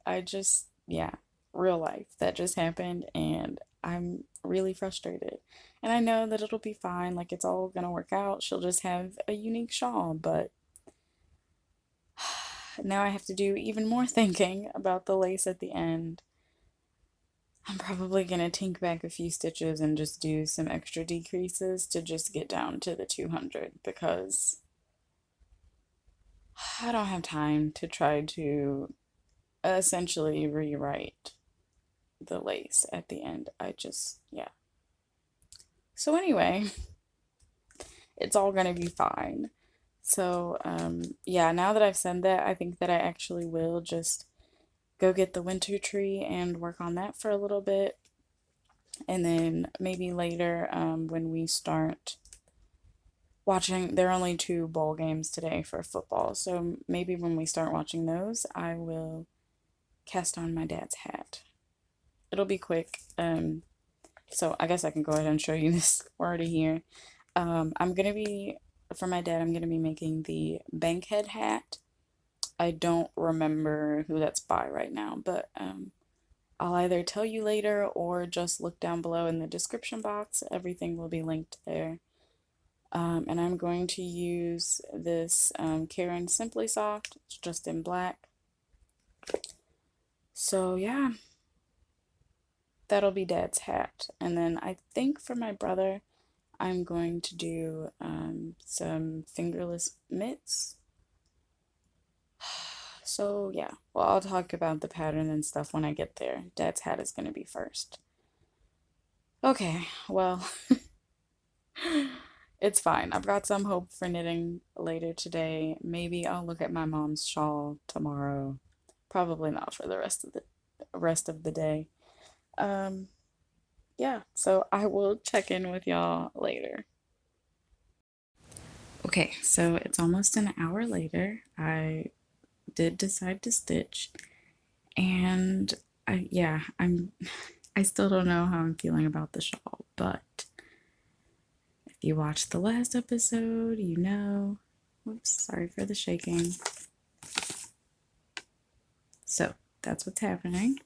yeah, real life. That just happened, and I'm really frustrated. And I know that it'll be fine, like it's all gonna work out. She'll just have a unique shawl, but now I have to do even more thinking about the lace at the end. I'm probably gonna tink back a few stitches and just do some extra decreases to just get down to the 200 because I don't have time to try to essentially rewrite the lace at the end. Yeah. So anyway, it's all gonna be fine. So, yeah, now that I've said that, I think that I actually will just go get the winter tree and work on that for a little bit. And then maybe later, when we start watching, there are only 2 bowl games today for football. So maybe when we start watching those, I will cast on my dad's hat. It'll be quick. So I guess I can go ahead and show you this. We're already here. For my dad, I'm gonna be making the bankhead hat. I don't remember who that's by right now, but I'll either tell you later or just look down below in the description box. Everything will be linked there. And I'm going to use this Caron Simply Soft. It's just in black. So yeah, that'll be Dad's hat. And then I think for my brother, I'm going to do some fingerless mitts. So yeah, well, I'll talk about the pattern and stuff when I get there. Dad's hat is going to be first. Okay, well, it's fine. I've got some hope for knitting later today. Maybe I'll look at my mom's shawl tomorrow. Probably not for the rest of the day. Yeah, so I will check in with y'all later. Okay, so it's almost an hour later. I did decide to stitch, and I still don't know how I'm feeling about the shawl, but if you watched the last episode, you know. Whoops, sorry for the shaking. So that's what's happening.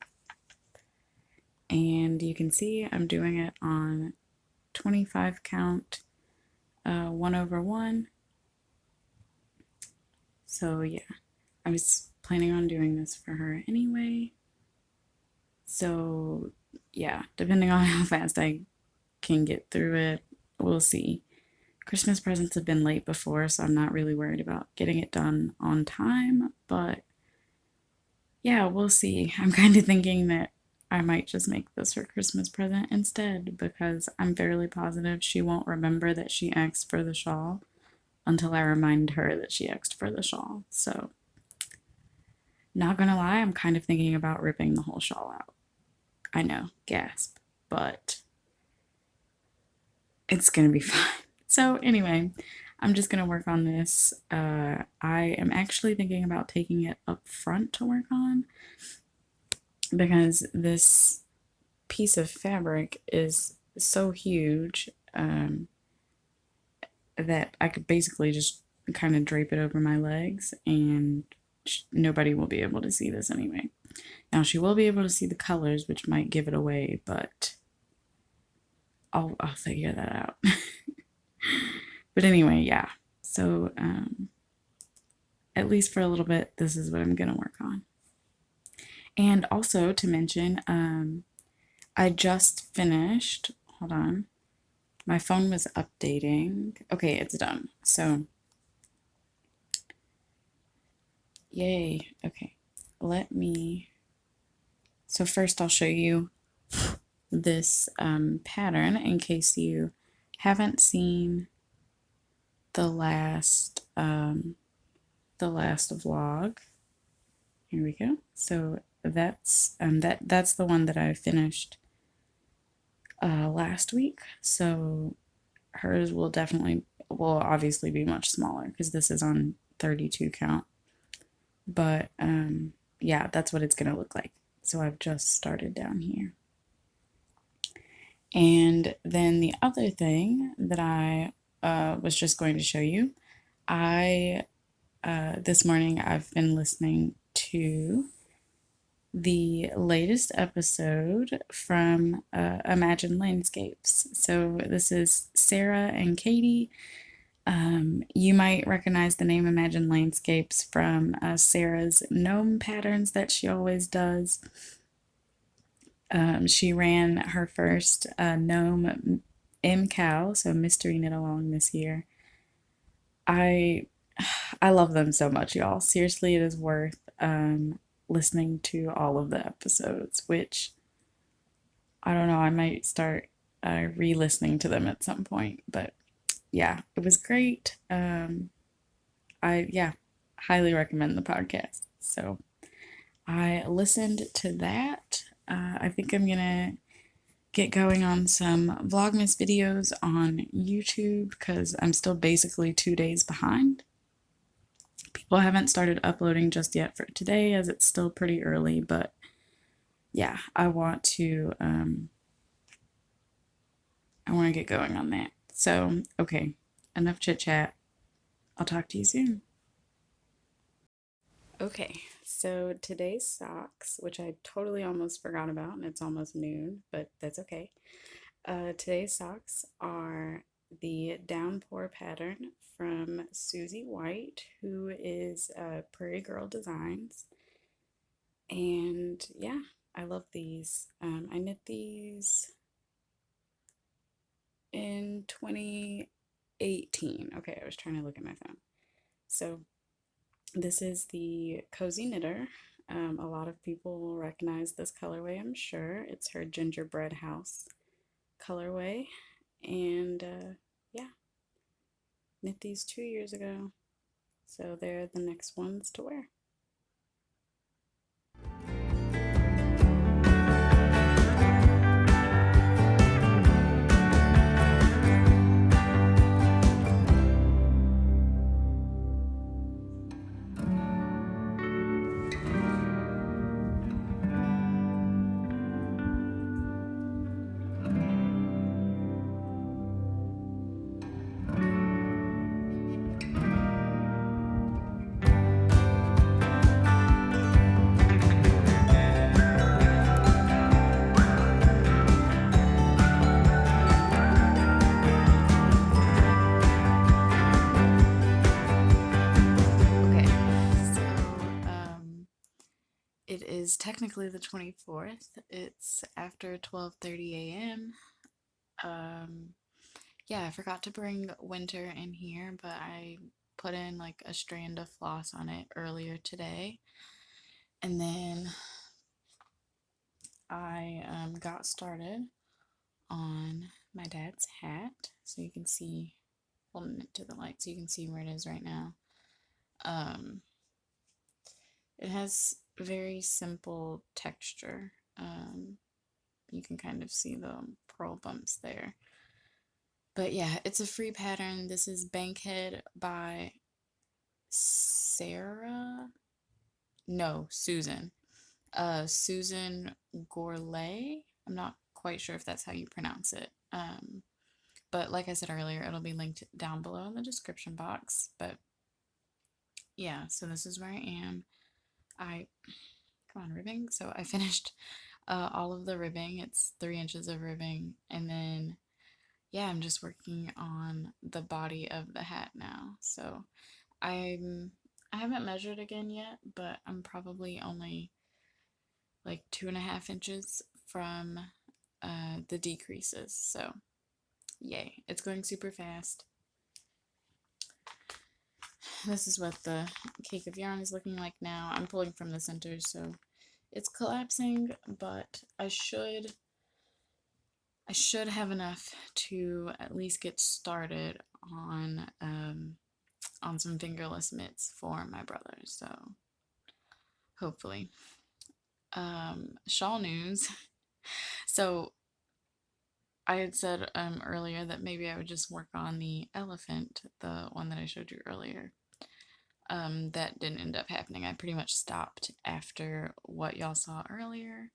And you can see I'm doing it on 25 count 1/1. So yeah, I was planning on doing this for her anyway. So yeah, depending on how fast I can get through it, we'll see. Christmas presents have been late before, so I'm not really worried about getting it done on time, but yeah, we'll see. I'm kind of thinking that I might just make this her Christmas present instead because I'm fairly positive she won't remember that she asked for the shawl until I remind her that she asked for the shawl. So, not gonna lie, I'm kind of thinking about ripping the whole shawl out. I know, gasp, but it's gonna be fine. So, anyway, I'm just gonna work on this. I am actually thinking about taking it up front to work on because this piece of fabric is so huge that I could basically just kind of drape it over my legs and nobody will be able to see this anyway. Now she will be able to see the colors, which might give it away, but I'll figure that out. But anyway, yeah. So at least for a little bit, this is what I'm gonna work on. And also to mention, I just finished, hold on, my phone was updating. Okay, it's done. So, yay. Okay, so first I'll show you this pattern in case you haven't seen the last vlog. Here we go. So that's that's the one that I finished last week. So hers will obviously be much smaller because this is on 32 count. But yeah, that's what it's gonna look like. So I've just started down here. And then the other thing that I was just going to show you, this morning I've been listening to the latest episode from Imagine Landscapes. So this is Sarah and Katie. You might recognize the name Imagine Landscapes from Sarah's gnome patterns that she always does. She ran her first gnome M-Cow, so Mystery Knit Along this year. I love them so much, y'all. Seriously, it is worth listening to all of the episodes, which I don't know, I might start re-listening to them at some point, but yeah, it was great. I highly recommend the podcast. So I listened to that. I think I'm gonna get going on some Vlogmas videos on YouTube because I'm still basically 2 days behind. People haven't started uploading just yet for today as it's still pretty early, but yeah, I want to get going on that. So, okay, enough chit chat. I'll talk to you soon. Okay, so today's socks, which I totally almost forgot about, and it's almost noon, but that's okay. Today's socks are the Downpour pattern from Susie White, who is Prairie Girl Designs. And yeah, I love these. I knit these in 2018. Okay, I was trying to look at my phone. So this is the Cozy Knitter. A lot of people will recognize this colorway, I'm sure. It's her Gingerbread House colorway. And yeah, knit these 2 years ago. So they're the next ones to wear. It is technically the 24th. It's after 12:30 a.m. Yeah, I forgot to bring Winter in here, but I put in like a strand of floss on it earlier today. And then I got started on my dad's hat. So you can see, holding it to the light so you can see where it is right now. It has very simple texture. You can kind of see the pearl bumps there. But yeah, it's a free pattern. This is Bankhead by Sarah? No, Susan. Susan Gourlay. I'm not quite sure if that's how you pronounce it. But like I said earlier, it'll be linked down below in the description box. But yeah, so this is where I am. Come on, ribbing. So I finished all of the ribbing. It's 3 inches of ribbing. And then, yeah, I'm just working on the body of the hat now. So I haven't measured again yet, but I'm probably only like 2.5 inches from the decreases. So yay, it's going super fast. This is what the cake of yarn is looking like now. I'm pulling from the center, so it's collapsing, but I should have enough to at least get started on some fingerless mitts for my brother. So hopefully. Shawl news. So I had said earlier that maybe I would just work on the elephant, the one that I showed you earlier. That didn't end up happening. I pretty much stopped after what y'all saw earlier.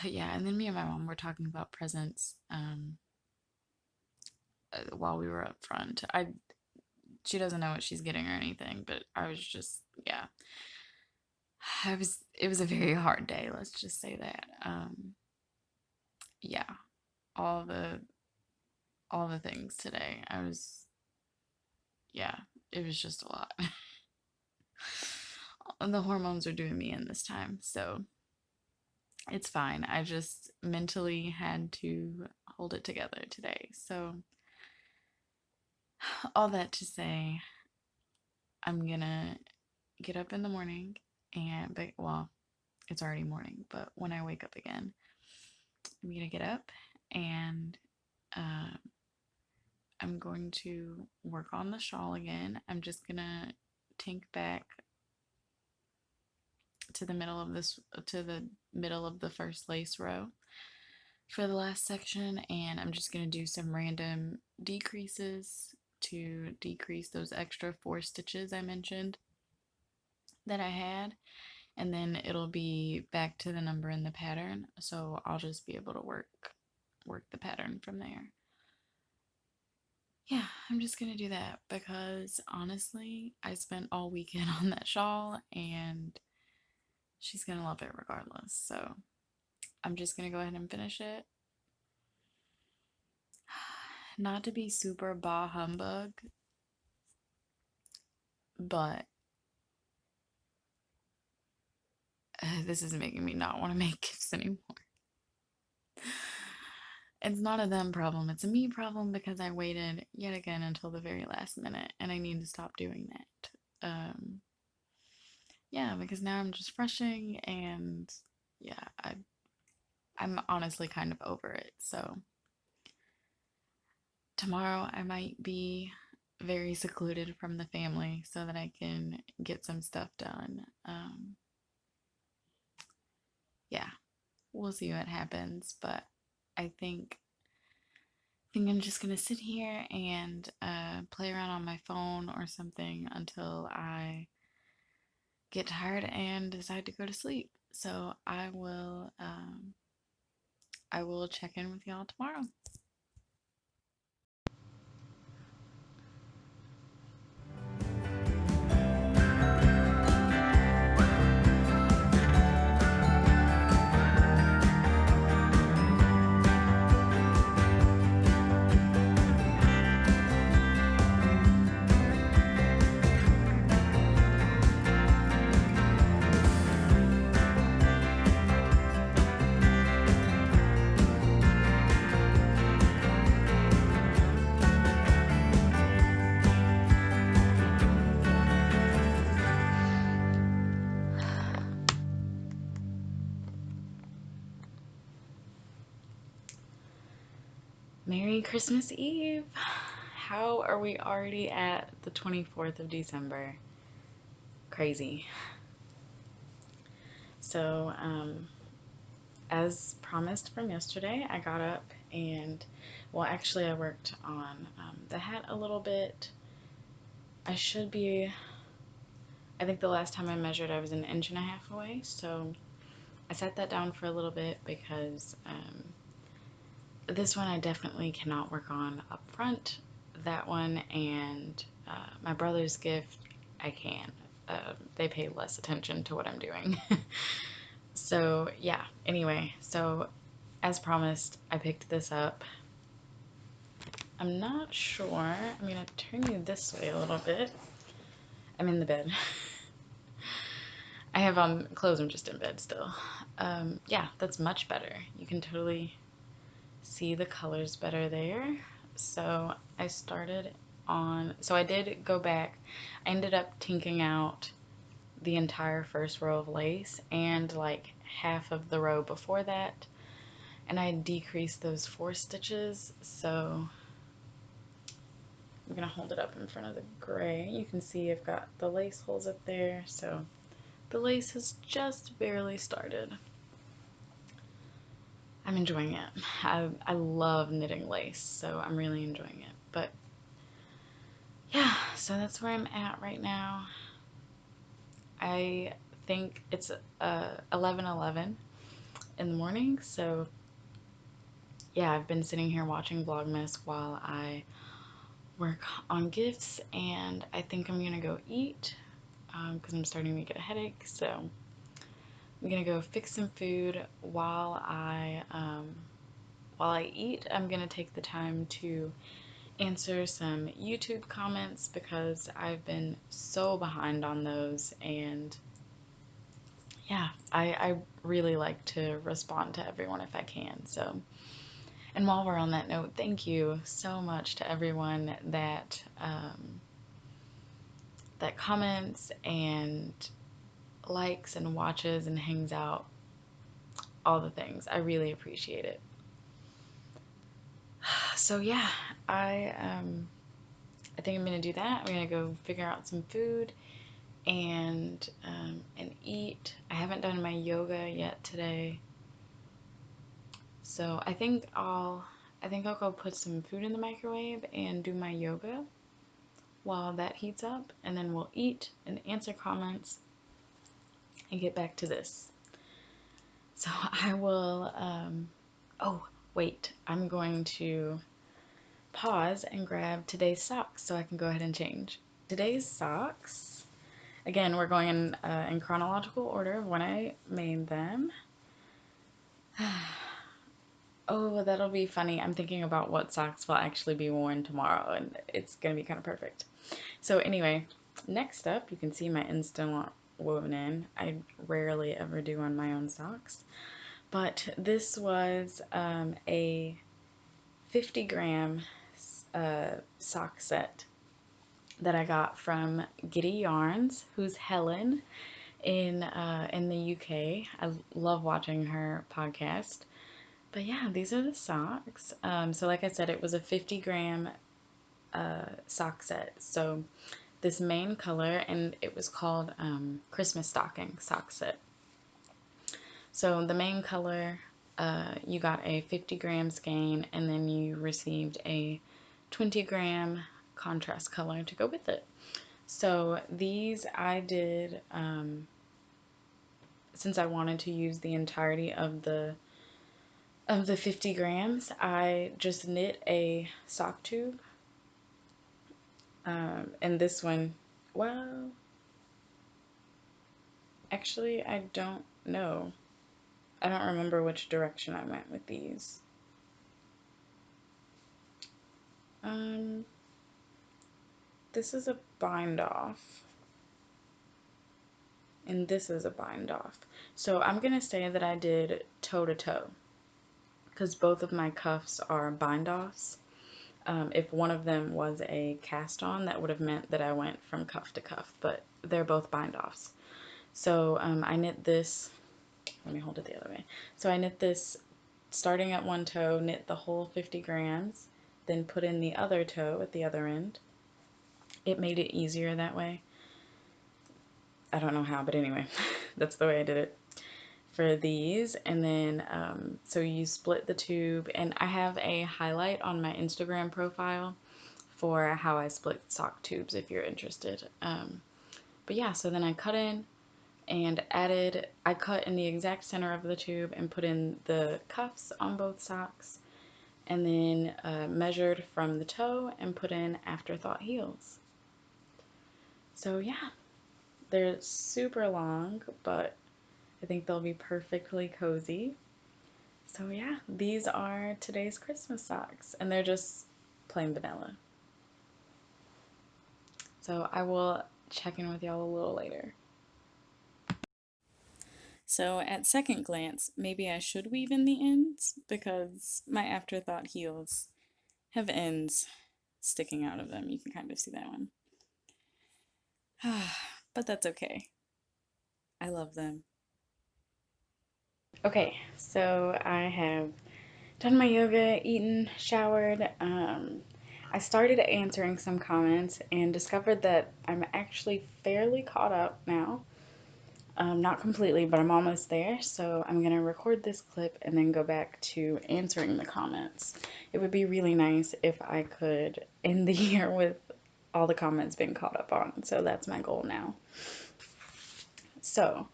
Yeah, and then me and my mom were talking about presents while we were up front. She doesn't know what she's getting or anything, but I was just, yeah. It was a very hard day, let's just say that. Yeah, all the things today. Yeah, it was just a lot. And the hormones are doing me in this time, so it's fine. I just mentally had to hold it together today. So all that to say, I'm gonna get up in the morning and, well, it's already morning, but when I wake up again, I'm gonna get up and I'm going to work on the shawl again. I'm just gonna tink back to the middle of the first lace row for the last section, and I'm just gonna do some random decreases to decrease those extra 4 stitches I mentioned that I had, and then it'll be back to the number in the pattern, so I'll just be able to work the pattern from there. Yeah, I'm just gonna do that because honestly, I spent all weekend on that shawl and she's gonna love it regardless. So I'm just gonna go ahead and finish it. Not to be super bah humbug, but this is making me not want to make gifts anymore. It's not a them problem, it's a me problem because I waited yet again until the very last minute and I need to stop doing that. Yeah, because now I'm just rushing and yeah, I'm honestly kind of over it. So tomorrow I might be very secluded from the family so that I can get some stuff done. Yeah, we'll see what happens, but I think I'm just gonna sit here and play around on my phone or something until I get tired and decide to go to sleep. So I will check in with y'all tomorrow. Merry Christmas Eve! How are we already at the 24th of December? Crazy. So, as promised from yesterday, I got up and, well, actually I worked on the hat a little bit. I think the last time I measured I was 1.5 inches away, so I set that down for a little bit because this one I definitely cannot work on up front. That one and my brother's gift, I can. They pay less attention to what I'm doing. So yeah, anyway, so as promised, I picked this up. I'm not sure. I'm gonna turn you this way a little bit. I'm in the bed. I have on clothes, I'm just in bed still. Yeah, that's much better. You can totally see the colors better there. So I started on, so I did go back. I ended up tinking out the entire first row of lace and like half of the row before that, and I decreased those 4 stitches. So I'm gonna hold it up in front of the gray. You can see I've got the lace holes up there, so the lace has just barely started. I'm enjoying it. I love knitting lace, so I'm really enjoying it. But yeah, so that's where I'm at right now. I think it's 11:11 in the morning, so yeah, I've been sitting here watching Vlogmas while I work on gifts, and I think I'm gonna go eat because I'm starting to get a headache. So I'm gonna go fix some food while I eat. I'm gonna take the time to answer some YouTube comments because I've been so behind on those, and yeah, I really like to respond to everyone if I can. So, and while we're on that note, thank you so much to everyone that that comments and likes and watches and hangs out, all the things. I really appreciate it. So yeah, I think I'm gonna do that. I'm gonna go figure out some food and eat. I haven't done my yoga yet today, so I think I'll go put some food in the microwave and do my yoga while that heats up, and then we'll eat and answer comments and get back to this. So I will, oh wait, I'm going to pause and grab today's socks so I can go ahead and change. Today's socks, again, we're going in chronological order of when I made them. Oh, that'll be funny. I'm thinking about what socks will actually be worn tomorrow, and it's gonna be kind of perfect. So anyway, next up, you can see my instant woven in. I rarely ever do on my own socks, but this was a 50-gram sock set that I got from Giddy Yarns, who's Helen in the UK. I love watching her podcast. But yeah, these are the socks. So like I said, it was a 50-gram sock set. So this main color, and it was called Christmas Stocking sock set. So the main color, you got a 50-gram skein, and then you received a 20-gram contrast color to go with it. So these I did, since I wanted to use the entirety of the 50 grams, I just knit a sock tube. And this one, well, actually, I don't know. I don't remember which direction I went with these. This is a bind off. And this is a bind off. So I'm gonna say that I did toe to toe, because both of my cuffs are bind offs. If one of them was a cast on, that would have meant that I went from cuff to cuff, but they're both bind offs. So I knit this, let me hold it the other way. So I knit this starting at one toe, knit the whole 50 grams, then put in the other toe at the other end. It made it easier that way. I don't know how, but anyway, that's the way I did it for these. And then so you split the tube, and I have a highlight on my Instagram profile for how I split sock tubes if you're interested. But yeah, so then I cut in and I cut in the exact center of the tube and put in the cuffs on both socks, and then measured from the toe and put in afterthought heels. So yeah, they're super long, but I think they'll be perfectly cozy. So yeah, these are today's Christmas socks, and they're just plain vanilla. So I will check in with y'all a little later. So at second glance, maybe I should weave in the ends because my afterthought heels have ends sticking out of them. You can kind of see that one. But that's okay. I love them. Okay, so I have done my yoga, eaten, showered. I started answering some comments and discovered that I'm actually fairly caught up now. Not completely, but I'm almost there. So I'm going to record this clip and then go back to answering the comments. It would be really nice if I could end the year with all the comments being caught up on. So that's my goal now. So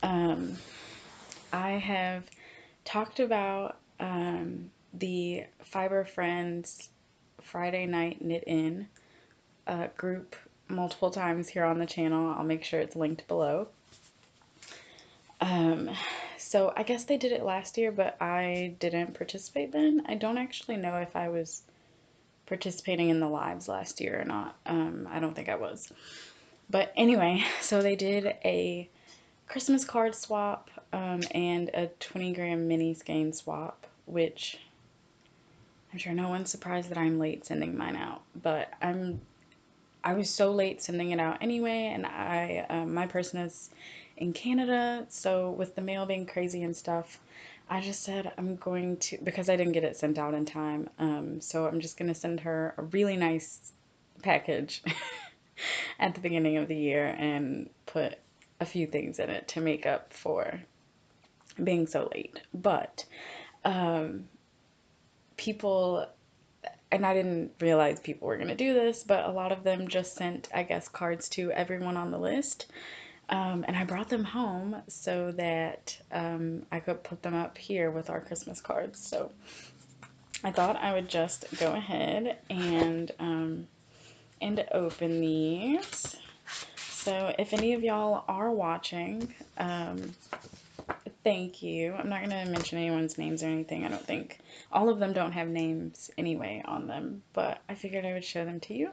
I have talked about the Fiber Friends Friday Night Knit In group multiple times here on the channel. I'll make sure it's linked below. So I guess they did it last year, but I didn't participate then. I don't actually know if I was participating in the lives last year or not. I don't think I was. But anyway, so they did a Christmas card swap and a 20-gram mini skein swap, which I'm sure no one's surprised that I'm late sending mine out. But I was so late sending it out anyway, and my person is in Canada, so with the mail being crazy and stuff, I just said I'm going to, because I didn't get it sent out in time, so I'm just going to send her a really nice package at the beginning of the year and put a few things in it to make up for being so late. But people, and I didn't realize people were going to do this, but a lot of them just sent, I guess, cards to everyone on the list. And I brought them home so that I could put them up here with our Christmas cards. So I thought I would just go ahead and open these. So if any of y'all are watching, thank you. I'm not going to mention anyone's names or anything. I don't think. All of them don't have names anyway on them, but I figured I would show them to you.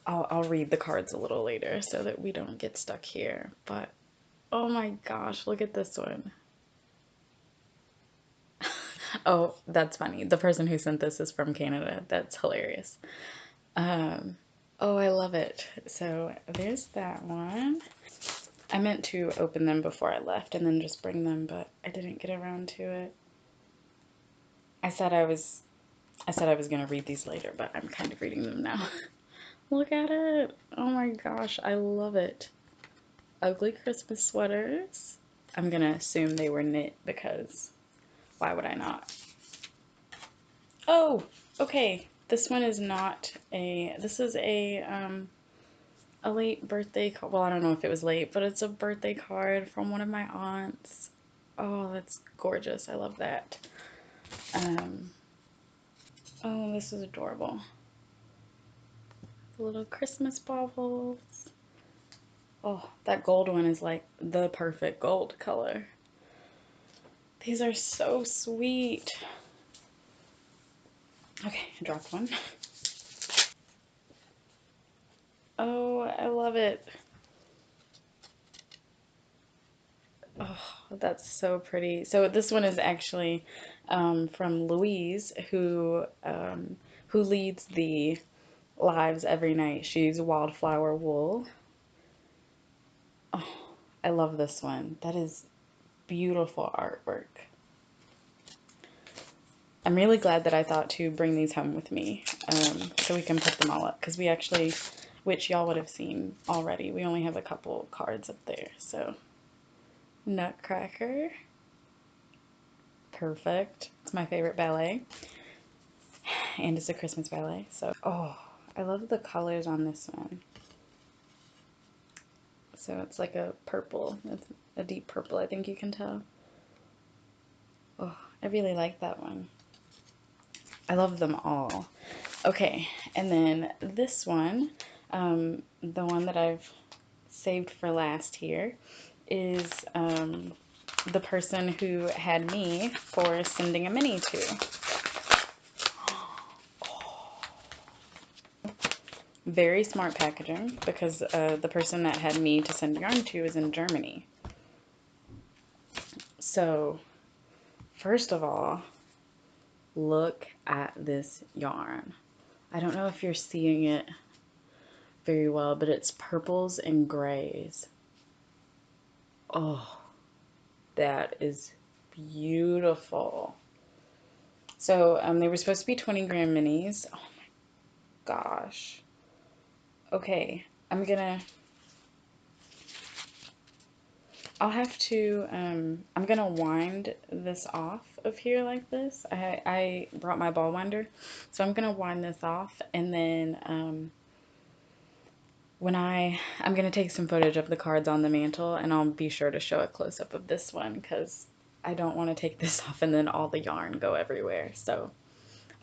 I'll read the cards a little later so that we don't get stuck here. But oh my gosh, look at this one. Oh, that's funny. The person who sent this is from Canada. That's hilarious. Oh, I love it. So there's that one. I meant to open them before I left and then just bring them, but I didn't get around to it. I said I was gonna read these later, but I'm kind of reading them now. Look at it. Oh my gosh, I love it. Ugly Christmas sweaters. I'm gonna assume they were knit because why would I not? Oh, okay. This one is not this is a late birthday card. Well, I don't know if it was late, but it's a birthday card from one of my aunts. Oh, that's gorgeous. I love that. Oh, this is adorable. The little Christmas baubles. Oh, that gold one is like the perfect gold color. These are so sweet. Okay, I dropped one. Oh, I love it. Oh, that's so pretty. So this one is actually from Louise, who leads the lives every night. She's Wildflower Wool. Oh, I love this one. That is beautiful artwork. I'm really glad that I thought to bring these home with me, so we can put them all up, because we actually, which y'all would have seen already, we only have a couple cards up there. So Nutcracker, perfect, it's my favorite ballet, and it's a Christmas ballet. So, oh, I love the colors on this one. So it's like a purple, it's a deep purple, I think you can tell. Oh, I really like that one. I love them all. Okay, and then this one, the one that I've saved for last here, is the person who had me for sending a mini to. Very smart packaging, because the person that had me to send yarn to is in Germany. So, first of all, look at this yarn. I don't know if you're seeing it very well, but it's purples and grays. Oh, that is beautiful. So they were supposed to be 20 gram minis. Oh my gosh. Okay, I'll have to, I'm gonna wind this off of here like this. I brought my ball winder, so I'm gonna wind this off, and then I'm gonna take some footage of the cards on the mantle, and I'll be sure to show a close-up of this one, because I don't want to take this off and then all the yarn go everywhere. So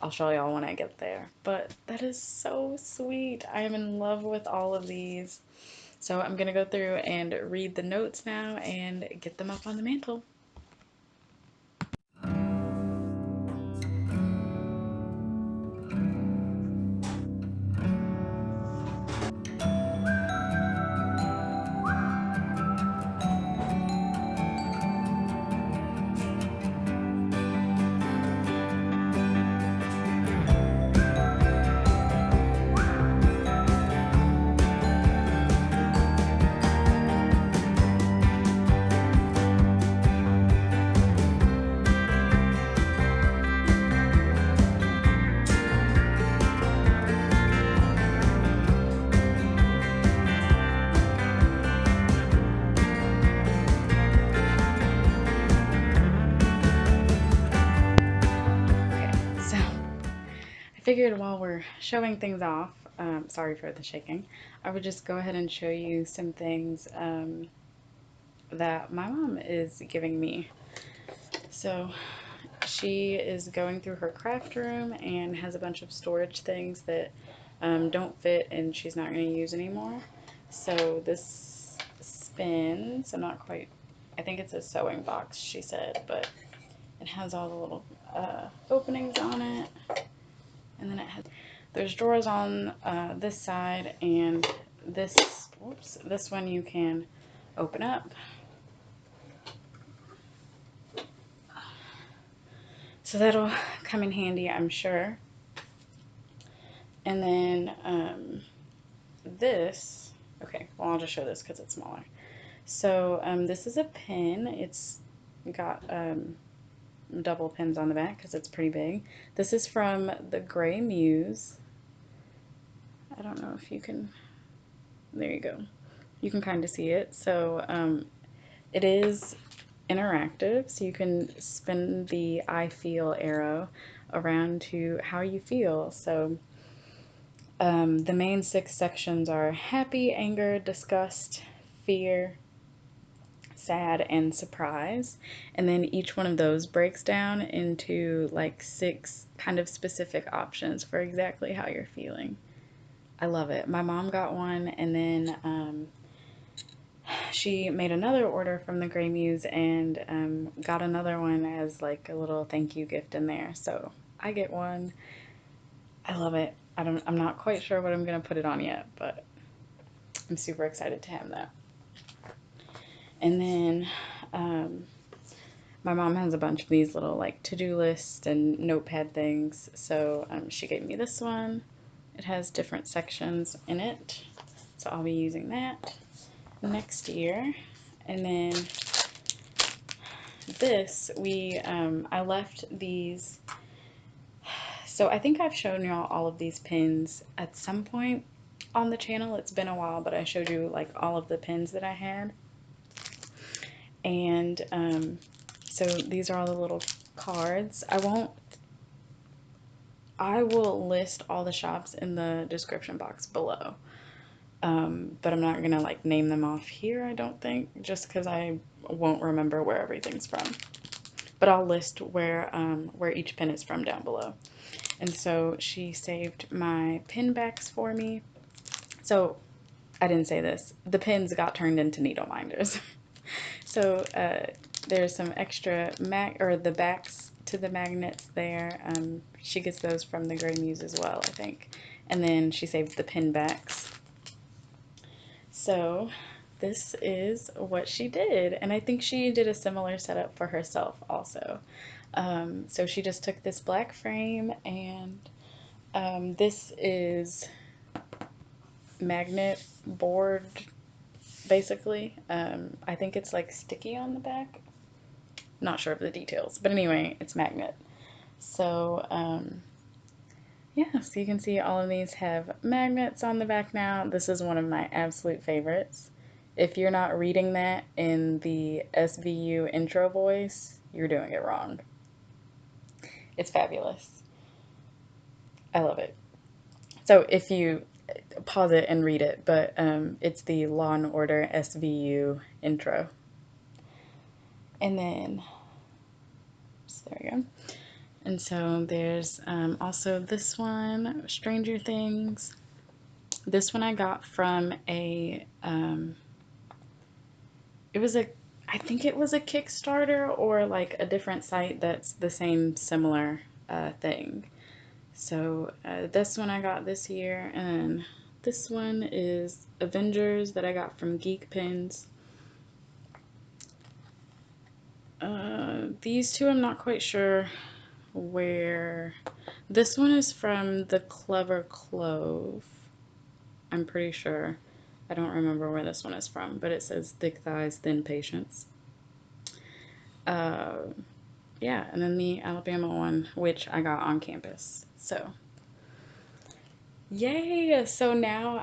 I'll show y'all when I get there. But that is so sweet. I am in love with all of these. So I'm gonna go through and read the notes now and get them up on the mantle. Figured while we're showing things off, sorry for the shaking, I would just go ahead and show you some things that my mom is giving me. So she is going through her craft room and has a bunch of storage things that don't fit and she's not going to use anymore. So this spins, I think it's a sewing box, she said, but it has all the little openings on it. And then there's drawers on this side, and this one you can open up. So that'll come in handy, I'm sure. And then okay, well, I'll just show this because it's smaller. So this is a pin. It's got double pins on the back because it's pretty big. This is from the Gray Muse. I don't know if you can, there you go. You can kind of see it. So it is interactive, so you can spin the I feel arrow around to how you feel. So the main 6 sections are happy, anger, disgust, fear, sad, and surprise, and then each one of those breaks down into like 6 kind of specific options for exactly how you're feeling. I love it. My mom got one, and then she made another order from the Gray Muse and got another one as like a little thank you gift in there. So I get one. I love it. I'm not quite sure what I'm gonna put it on yet, but I'm super excited to have that. And then my mom has a bunch of these little like to-do lists and notepad things, so she gave me this one. It has different sections in it, so I'll be using that next year. And then this, I left these. So I think I've shown y'all all of these pins at some point on the channel. It's been a while, but I showed you like all of the pins that I had. And so these are all the little cards. I will list all the shops in the description box below. But I'm not gonna like name them off here, I don't think, just because I won't remember where everything's from. But I'll list where each pin is from down below. And so she saved my pin backs for me. So I didn't say this. The pins got turned into needle minders. So there's some extra the backs to the magnets there. She gets those from the Gray Muse as well, I think. And then she saved the pin backs. So this is what she did. And I think she did a similar setup for herself also. So she just took this black frame, and this is magnet board, basically. I think it's like sticky on the back. Not sure of the details, but anyway, it's magnet. So yeah, so you can see all of these have magnets on the back now. This is one of my absolute favorites. If you're not reading that in the SVU intro voice, you're doing it wrong. It's fabulous. I love it. So if you pause it and read it, but it's the Law and Order SVU intro. And then, so there we go. And so there's also this one, Stranger Things. This one I got from I think it was a Kickstarter or like a different site that's the same similar thing. So this one I got this year, and this one is Avengers that I got from Geek Pins. These two I'm not quite sure where. This one is from the Clever Clove, I'm pretty sure. I don't remember where this one is from, but it says thick thighs, thin patience. Yeah, and then the Alabama one, which I got on campus. So, yay! So now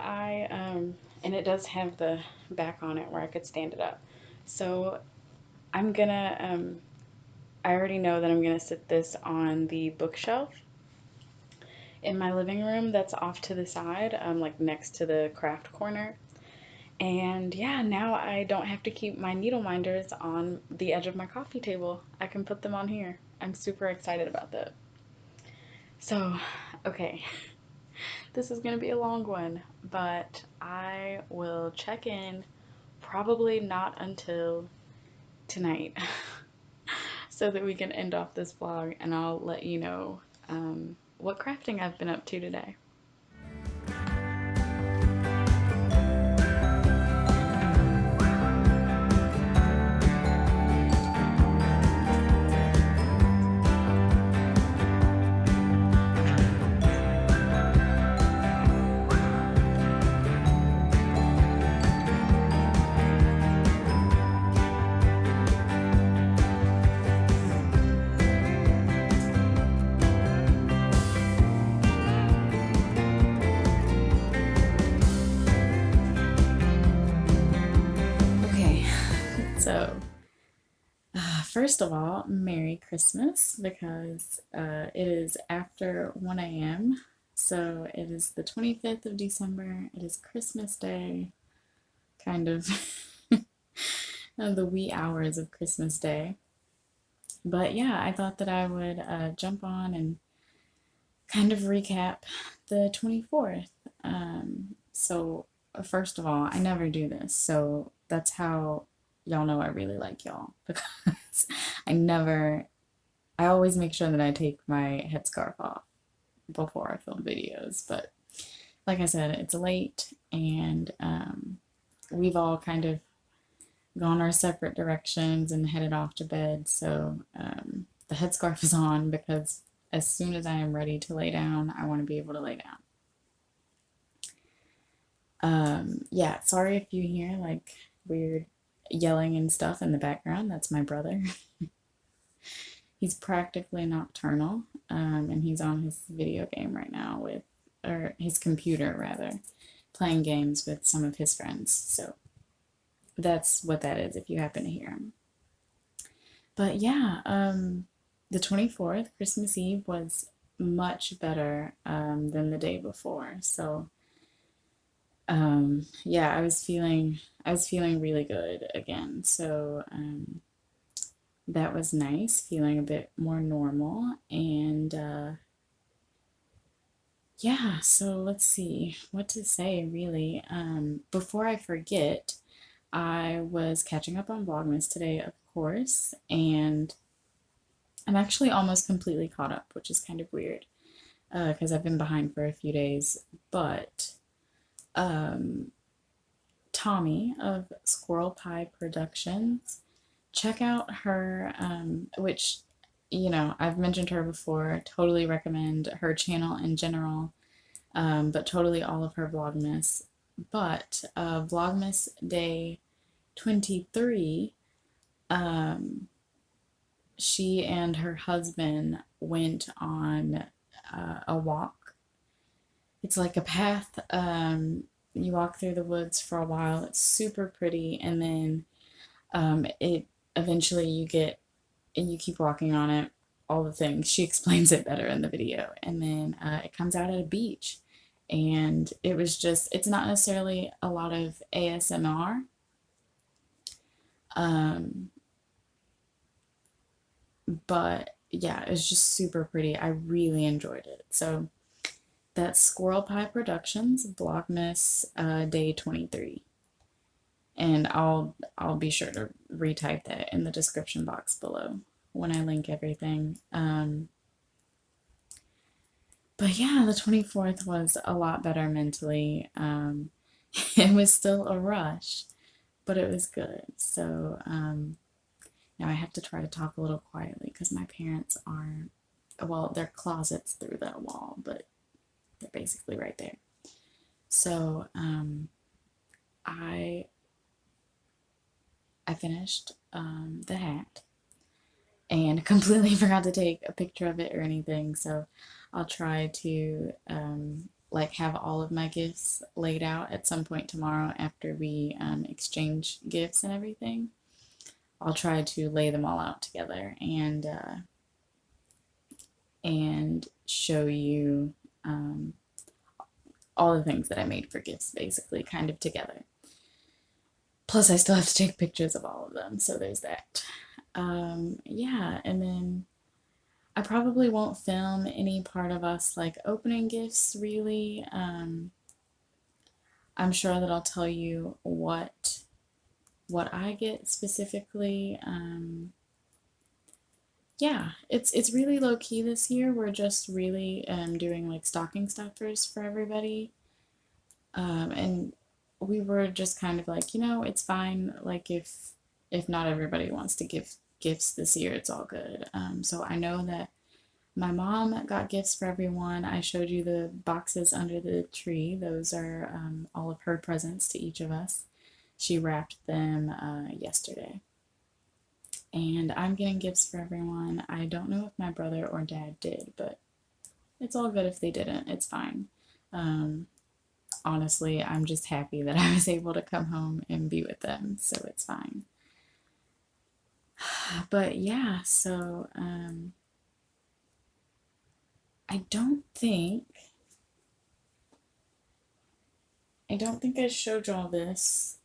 and it does have the back on it where I could stand it up. So I'm gonna, I already know that I'm gonna sit this on the bookshelf in my living room that's off to the side, like next to the craft corner. And yeah, now I don't have to keep my needle minders on the edge of my coffee table. I can put them on here. I'm super excited about that. So, okay, this is gonna be a long one, but I will check in probably not until tonight so that we can end off this vlog, and I'll let you know what crafting I've been up to today. So, first of all, Merry Christmas, because it is after 1 a.m. So it is the 25th of December. It is Christmas Day, kind of the wee hours of Christmas Day. But yeah, I thought that I would jump on and kind of recap the 24th. So first of all, I never do this, so that's how y'all know I really like y'all, because I always make sure that I take my headscarf off before I film videos. But like I said, it's late, and we've all kind of gone our separate directions and headed off to bed. So the headscarf is on because as soon as I am ready to lay down, I want to be able to lay down. Yeah, sorry if you hear like weird yelling and stuff in the background, that's my brother. He's practically nocturnal, and he's on his video game right now with, or his computer rather, playing games with some of his friends. So that's what that is if you happen to hear him. But yeah, the 24th, Christmas Eve, was much better than the day before. So yeah, I was feeling really good again. So that was nice, feeling a bit more normal. And yeah, so let's see what to say really. Before I forget, I was catching up on Vlogmas today, of course, and I'm actually almost completely caught up, which is kind of weird because I've been behind for a few days. But um, Tommy of Squirrel Pie Productions, check out her, which, you know, I've mentioned her before, totally recommend her channel in general, but totally all of her Vlogmas. But Vlogmas Day 23, she and her husband went on a walk. It's like a path. You walk through the woods for a while. It's super pretty, and then it eventually you keep walking on it. All the things she explains it better in the video, and then it comes out at a beach, and it was just it's not necessarily a lot of ASMR. Um, but yeah, it was just super pretty. I really enjoyed it. So that's Squirrel Pie Productions, Vlogmas Day 23. And I'll be sure to retype that in the description box below when I link everything. But yeah, the 24th was a lot better mentally. It was still a rush, but it was good. So now I have to try to talk a little quietly because my parents are, well, they're closets through that wall, but they're basically right there. So I finished the hat and completely forgot to take a picture of it or anything. So I'll try to like have all of my gifts laid out at some point tomorrow after we exchange gifts and everything. I'll try to lay them all out together and show you all the things that I made for gifts, basically, kind of together. Plus, I still have to take pictures of all of them, so there's that. Yeah, and then I probably won't film any part of us like opening gifts really. I'm sure that I'll tell you what I get specifically. Yeah, it's really low key this year. We're just really doing like stocking stuffers for everybody. And we were just kind of like, you know, it's fine. Like if not everybody wants to give gifts this year, it's all good. So I know that my mom got gifts for everyone. I showed you the boxes under the tree. Those are all of her presents to each of us. She wrapped them yesterday. And I'm getting gifts for everyone. I don't know if my brother or dad did, but it's all good if they didn't. It's fine. Honestly, I'm just happy that I was able to come home and be with them, so it's fine. But yeah, so I don't think I showed y'all this.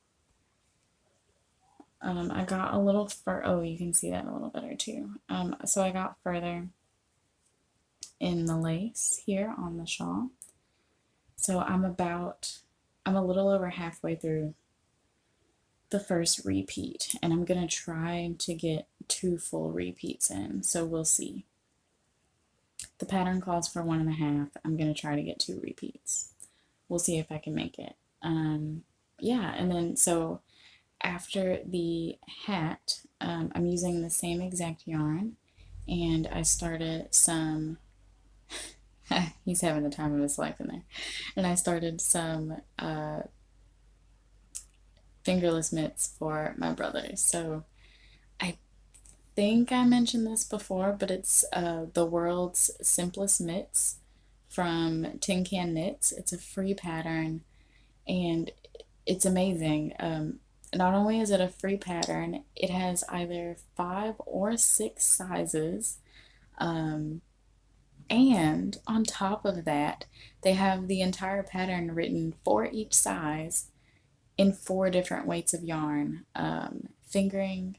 I got a little oh, you can see that a little better too. So I got further in the lace here on the shawl. So I'm a little over halfway through the first repeat, and I'm gonna try to get 2 full repeats in, so we'll see. The pattern calls for 1.5. I'm gonna try to get 2 repeats. We'll see if I can make it. Yeah, and then so after the hat, I'm using the same exact yarn, and I started some he's having the time of his life in there. And I started some fingerless mitts for my brother. So I think I mentioned this before, but it's the world's simplest mitts from Tin Can Knits. It's a free pattern and it's amazing. Not only is it a free pattern, it has either 5 or 6 sizes. Um, and on top of that, they have the entire pattern written for each size in 4 different weights of yarn, fingering,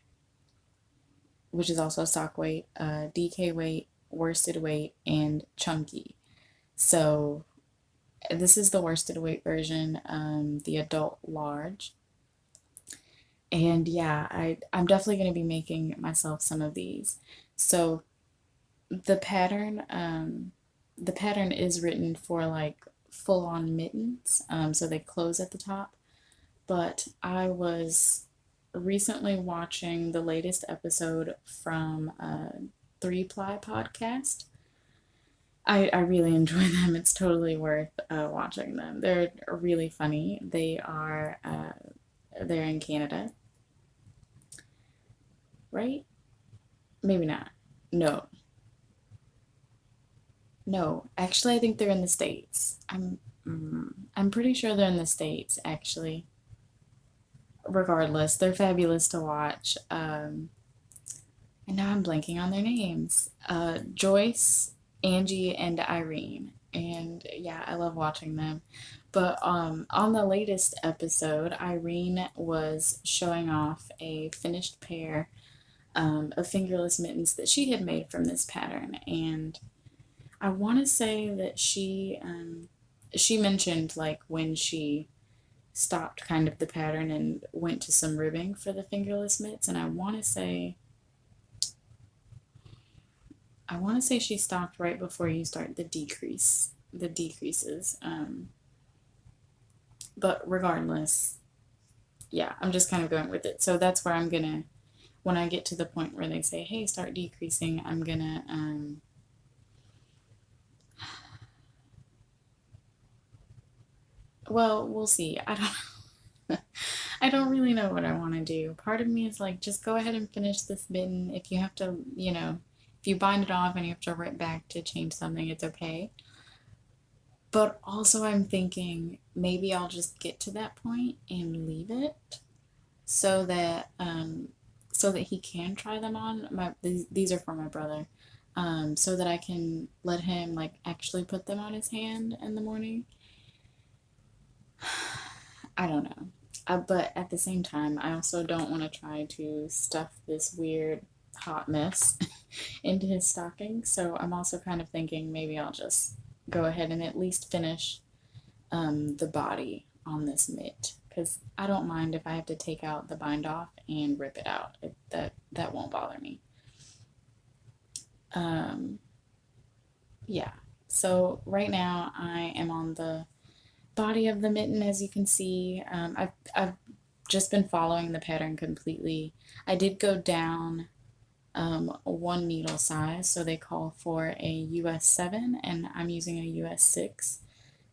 which is also stock weight, DK weight, worsted weight, and chunky. So this is the worsted weight version, the adult large. And yeah, I'm definitely going to be making myself some of these. So the pattern is written for like full-on mittens, so they close at the top. But I was recently watching the latest episode from 3-Ply podcast. I really enjoy them. It's totally worth watching them. They're really funny. They're in Canada, right? Maybe not. No, no. Actually, I think they're in the States. I'm pretty sure they're in the States, actually. Regardless, they're fabulous to watch. And now I'm blanking on their names. Joyce, Angie, and Irene. And yeah, I love watching them. But on the latest episode, Irene was showing off a finished pair of fingerless mittens that she had made from this pattern. And I want to say that she mentioned like when she stopped kind of the pattern and went to some ribbing for the fingerless mitts, and I want to say she stopped right before you start the decreases. But regardless, yeah, I'm just kind of going with it. So that's where I'm gonna, when I get to the point where they say, hey, start decreasing, I'm gonna well, we'll see. I don't really know what I want to do. Part of me is like, just go ahead and finish this mitten. If you have to, if you bind it off and you have to rip back to change something, it's okay. But also I'm thinking maybe I'll just get to that point and leave it so that he can try them on. These are for my brother. So that I can let him like actually put them on his hand in the morning. I don't know. But at the same time, I also don't want to try to stuff this weird hot mess into his stocking. So I'm also kind of thinking maybe I'll just go ahead and at least finish the body on this mitt. Because I don't mind if I have to take out the bind off and rip it out. That won't bother me. Yeah. So right now I am on the body of the mitten, as you can see. I've just been following the pattern completely. I did go down 1 needle size, so they call for a US 7 and I'm using a US 6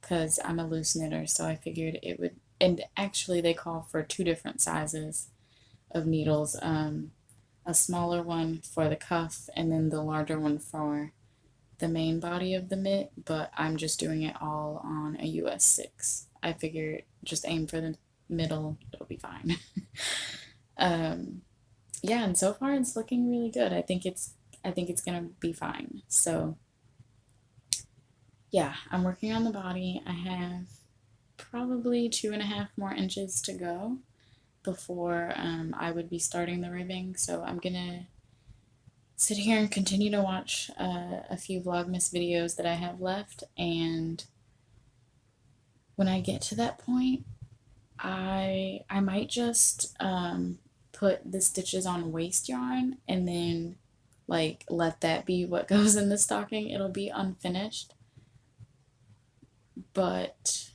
because I'm a loose knitter, so I figured it would, and actually they call for 2 different sizes of needles, a smaller one for the cuff and then the larger one for the main body of the mitt, but I'm just doing it all on a US 6. I figure just aim for the middle, it'll be fine. Yeah, and so far it's looking really good. I think it's gonna be fine. So yeah, I'm working on the body. I have probably 2.5 more inches to go before I would be starting the ribbing. So I'm gonna sit here and continue to watch a few Vlogmas videos that I have left, and when I get to that point, I might just put the stitches on waste yarn and then like let that be what goes in the stocking. It'll be unfinished, but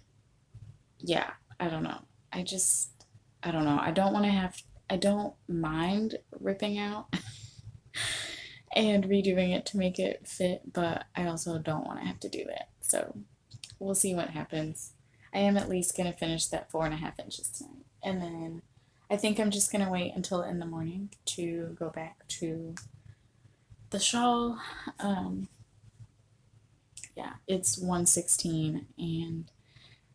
yeah, I don't know. I don't know. I don't mind ripping out and redoing it to make it fit, but I also don't want to have to do that. So we'll see what happens. I am at least going to finish that 4.5 inches tonight. And then I think I'm just gonna wait until in the morning to go back to the shawl. Um, yeah, it's 1:16 and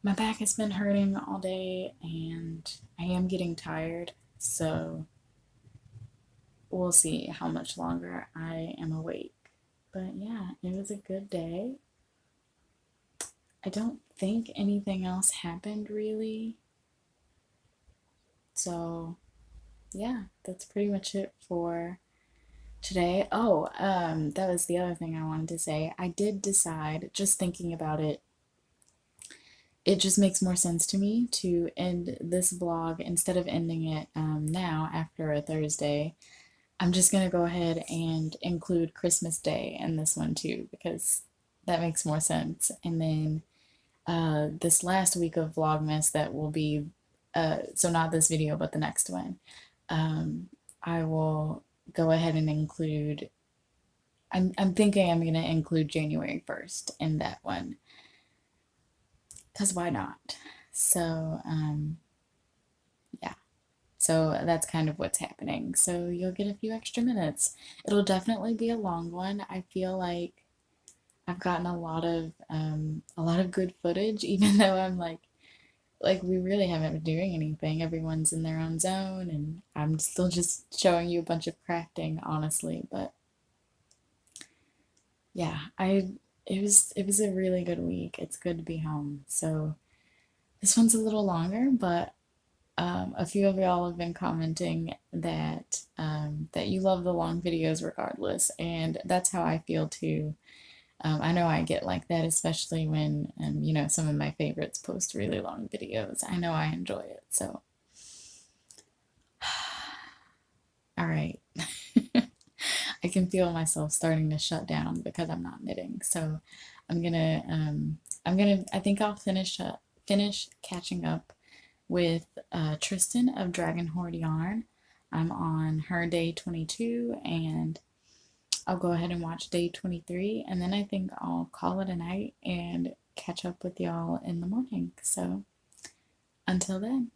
my back has been hurting all day and I am getting tired, so we'll see how much longer I am awake. But yeah, it was a good day. I don't think anything else happened really. So yeah, that's pretty much it for today. Oh, that was the other thing I wanted to say. I did decide, just thinking about it, it just makes more sense to me to end this vlog instead of ending it now after a Thursday. I'm just gonna go ahead and include Christmas Day in this one too because that makes more sense. And then this last week of Vlogmas that will be, so not this video but the next one, I will go ahead and include, I'm thinking I'm gonna include January 1st in that one because why not? So yeah, so that's kind of what's happening. So you'll get a few extra minutes. It'll definitely be a long one. I feel like I've gotten a lot of good footage, even though I'm like we really haven't been doing anything. Everyone's in their own zone, and I'm still just showing you a bunch of crafting, honestly. But yeah, it was a really good week. It's good to be home. So this one's a little longer, but a few of y'all have been commenting that you love the long videos regardless, and that's how I feel too. I know I get like that, especially when some of my favorites post really long videos. I know I enjoy it. So, all right. I can feel myself starting to shut down because I'm not knitting. So I think I'll finish catching up with Tristan of Dragon Horde Yarn. I'm on her day 22 and I'll go ahead and watch day 23 and then I think I'll call it a night and catch up with y'all in the morning. So until then.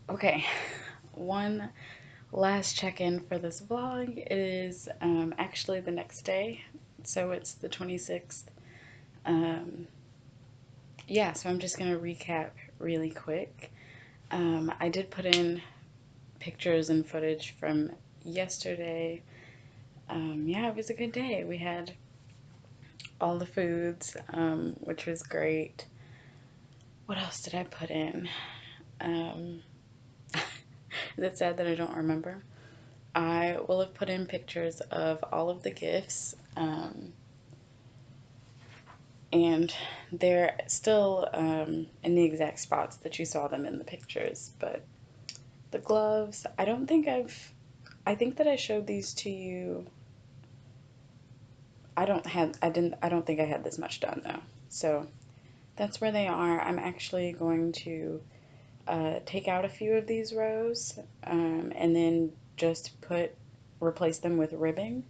Okay, one last check-in for this vlog. It is actually the next day, so it's the 26th. Yeah, so I'm just gonna recap really quick. I did put in pictures and footage from yesterday. Yeah, it was a good day. We had all the foods, which was great. What else did I put in? Um, is it sad that I don't remember? I will have put in pictures of all of the gifts, and they're still in the exact spots that you saw them in the pictures, but the gloves, I think that I showed these to you. I don't think I had this much done though. So that's where they are. I'm actually going to take out a few of these rows and then just replace them with ribbing,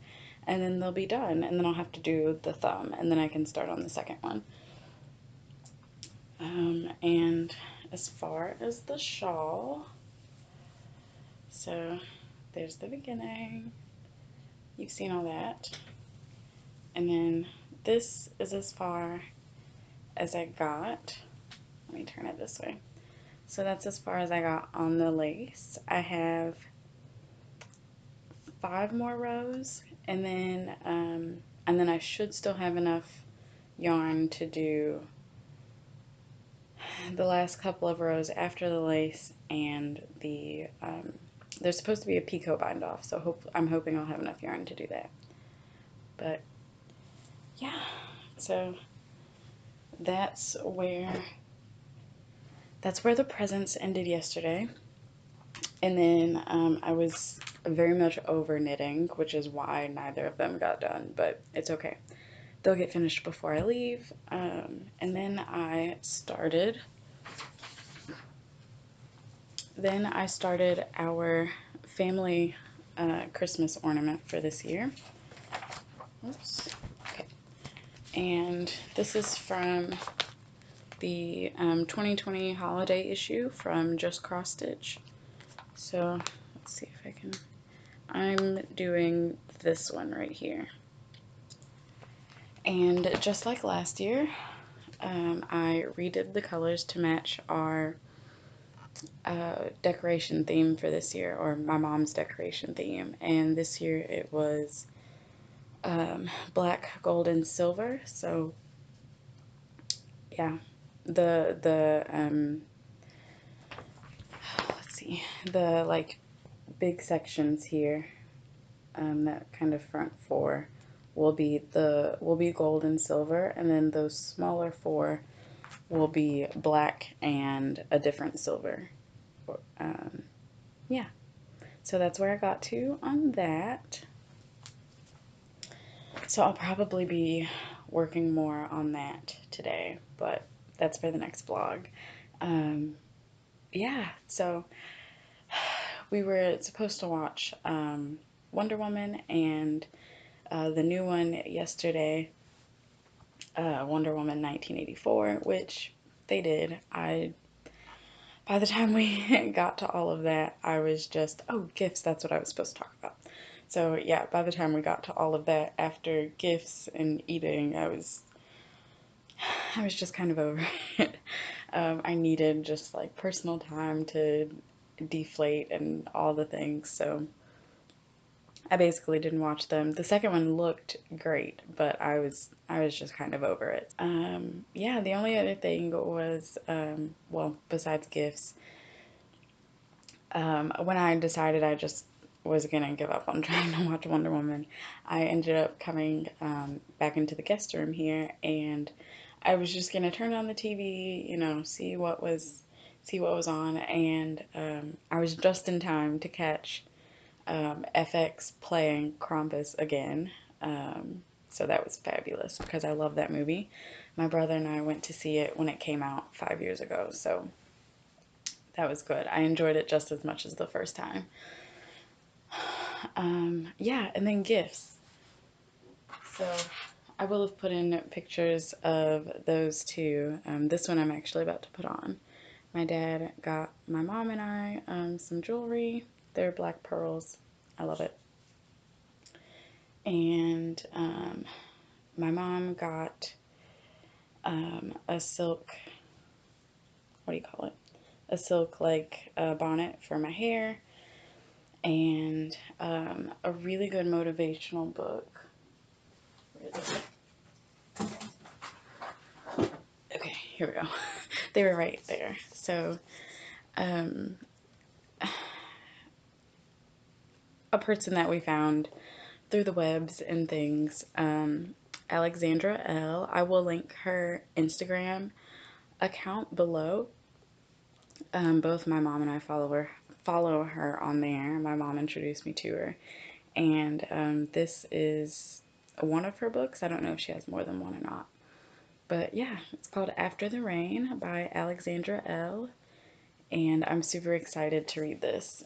and then they'll be done, and then I'll have to do the thumb, and then I can start on the second one. And as far as the shawl, so there's the beginning, you've seen all that, and then this is as far as I got. Let me turn it this way. So that's as far as I got on the lace. I have 5 more rows, and then I should still have enough yarn to do the last couple of rows after the lace, and there's supposed to be a picot bind off, so I'm hoping I'll have enough yarn to do that. But yeah, so that's where the presents ended yesterday. And then I was very much over knitting, which is why neither of them got done, but it's okay. They'll get finished before I leave. And then I started our family Christmas ornament for this year. Oops. Okay. And this is from the 2020 holiday issue from Just Cross Stitch. So let's see if I can. I'm doing this one right here. And just like last year, I redid the colors to match our decoration theme for this year, or my mom's decoration theme. And this year it was black, gold, and silver. So yeah, let's see, the like big sections here, that kind of front 4 will be gold and silver, and then those smaller 4 will be black and a different silver. Yeah, so that's where I got to on that. So I'll probably be working more on that today, but that's for the next vlog. Yeah, so we were supposed to watch Wonder Woman and the new one yesterday, Wonder Woman 1984, which they did. By the time we got to all of that, I was just, oh, gifts, that's what I was supposed to talk about. So yeah, by the time we got to all of that, after gifts and eating, I was just kind of over it. I needed just like personal time to deflate and all the things, so I basically didn't watch them. The second one looked great, but I was just kind of over it. Yeah, the only other thing was, well, besides gifts, when I decided I just was gonna give up on trying to watch Wonder Woman, I ended up coming back into the guest room here, and I was just gonna turn on the TV, you know, see what was on, and I was just in time to catch FX playing Krampus again. So that was fabulous because I love that movie. My brother and I went to see it when it came out 5 years ago, so that was good. I enjoyed it just as much as the first time. Yeah, and then gifts. So I will have put in pictures of those two. This one I'm actually about to put on. My dad got my mom and I some jewelry. They're black pearls. I love it. And my mom got a silk, what do you call it? A silk like bonnet for my hair, and a really good motivational book. Where is it? Okay, here we go. They were right there. So a person that we found through the webs and things, Alexandra L. I will link her Instagram account below. Both my mom and I follow her on there. My mom introduced me to her, and this is one of her books. I don't know if she has more than one or not, But yeah, it's called After the Rain by Alexandra L. And I'm super excited to read this.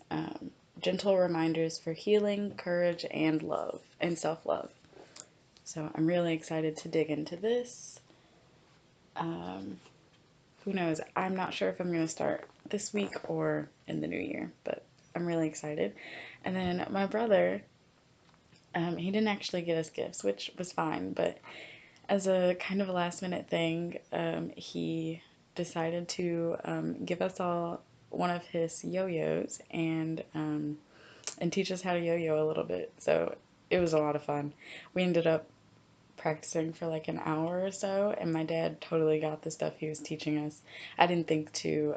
Gentle reminders for healing, courage, and love, and self-love. So I'm really excited to dig into this. Who knows? I'm not sure if I'm going to start this week or in the new year, but I'm really excited. And then my brother, he didn't actually get us gifts, which was fine, but as a kind of a last minute thing, he decided to give us all one of his yo-yos and teach us how to yo-yo a little bit. So it was a lot of fun. We ended up practicing for like an hour or so, and my dad totally got the stuff he was teaching us. I didn't think to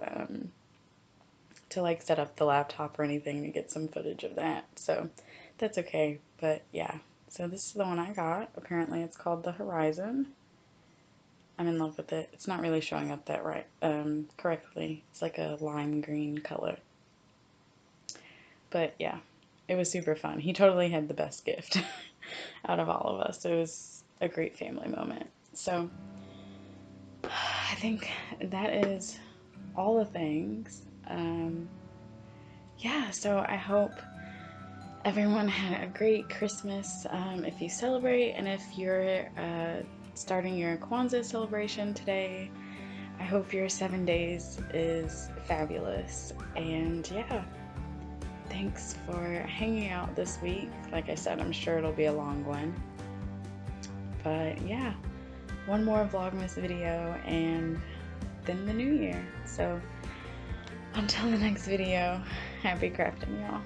like set up the laptop or anything to get some footage of that, so that's okay. But yeah, so this is the one I got. Apparently it's called the Horizon. I'm in love with it. It's not really showing up that right correctly. It's like a lime green color. But yeah, it was super fun. He totally had the best gift out of all of us. It was a great family moment. So I think that is all the things. Yeah, so I hope everyone had a great Christmas if you celebrate, and if you're starting your Kwanzaa celebration today, I hope your 7 days is fabulous. And yeah, thanks for hanging out this week. Like I said, I'm sure it'll be a long one. But yeah, one more Vlogmas video and then the new year. So until the next video, happy crafting, y'all.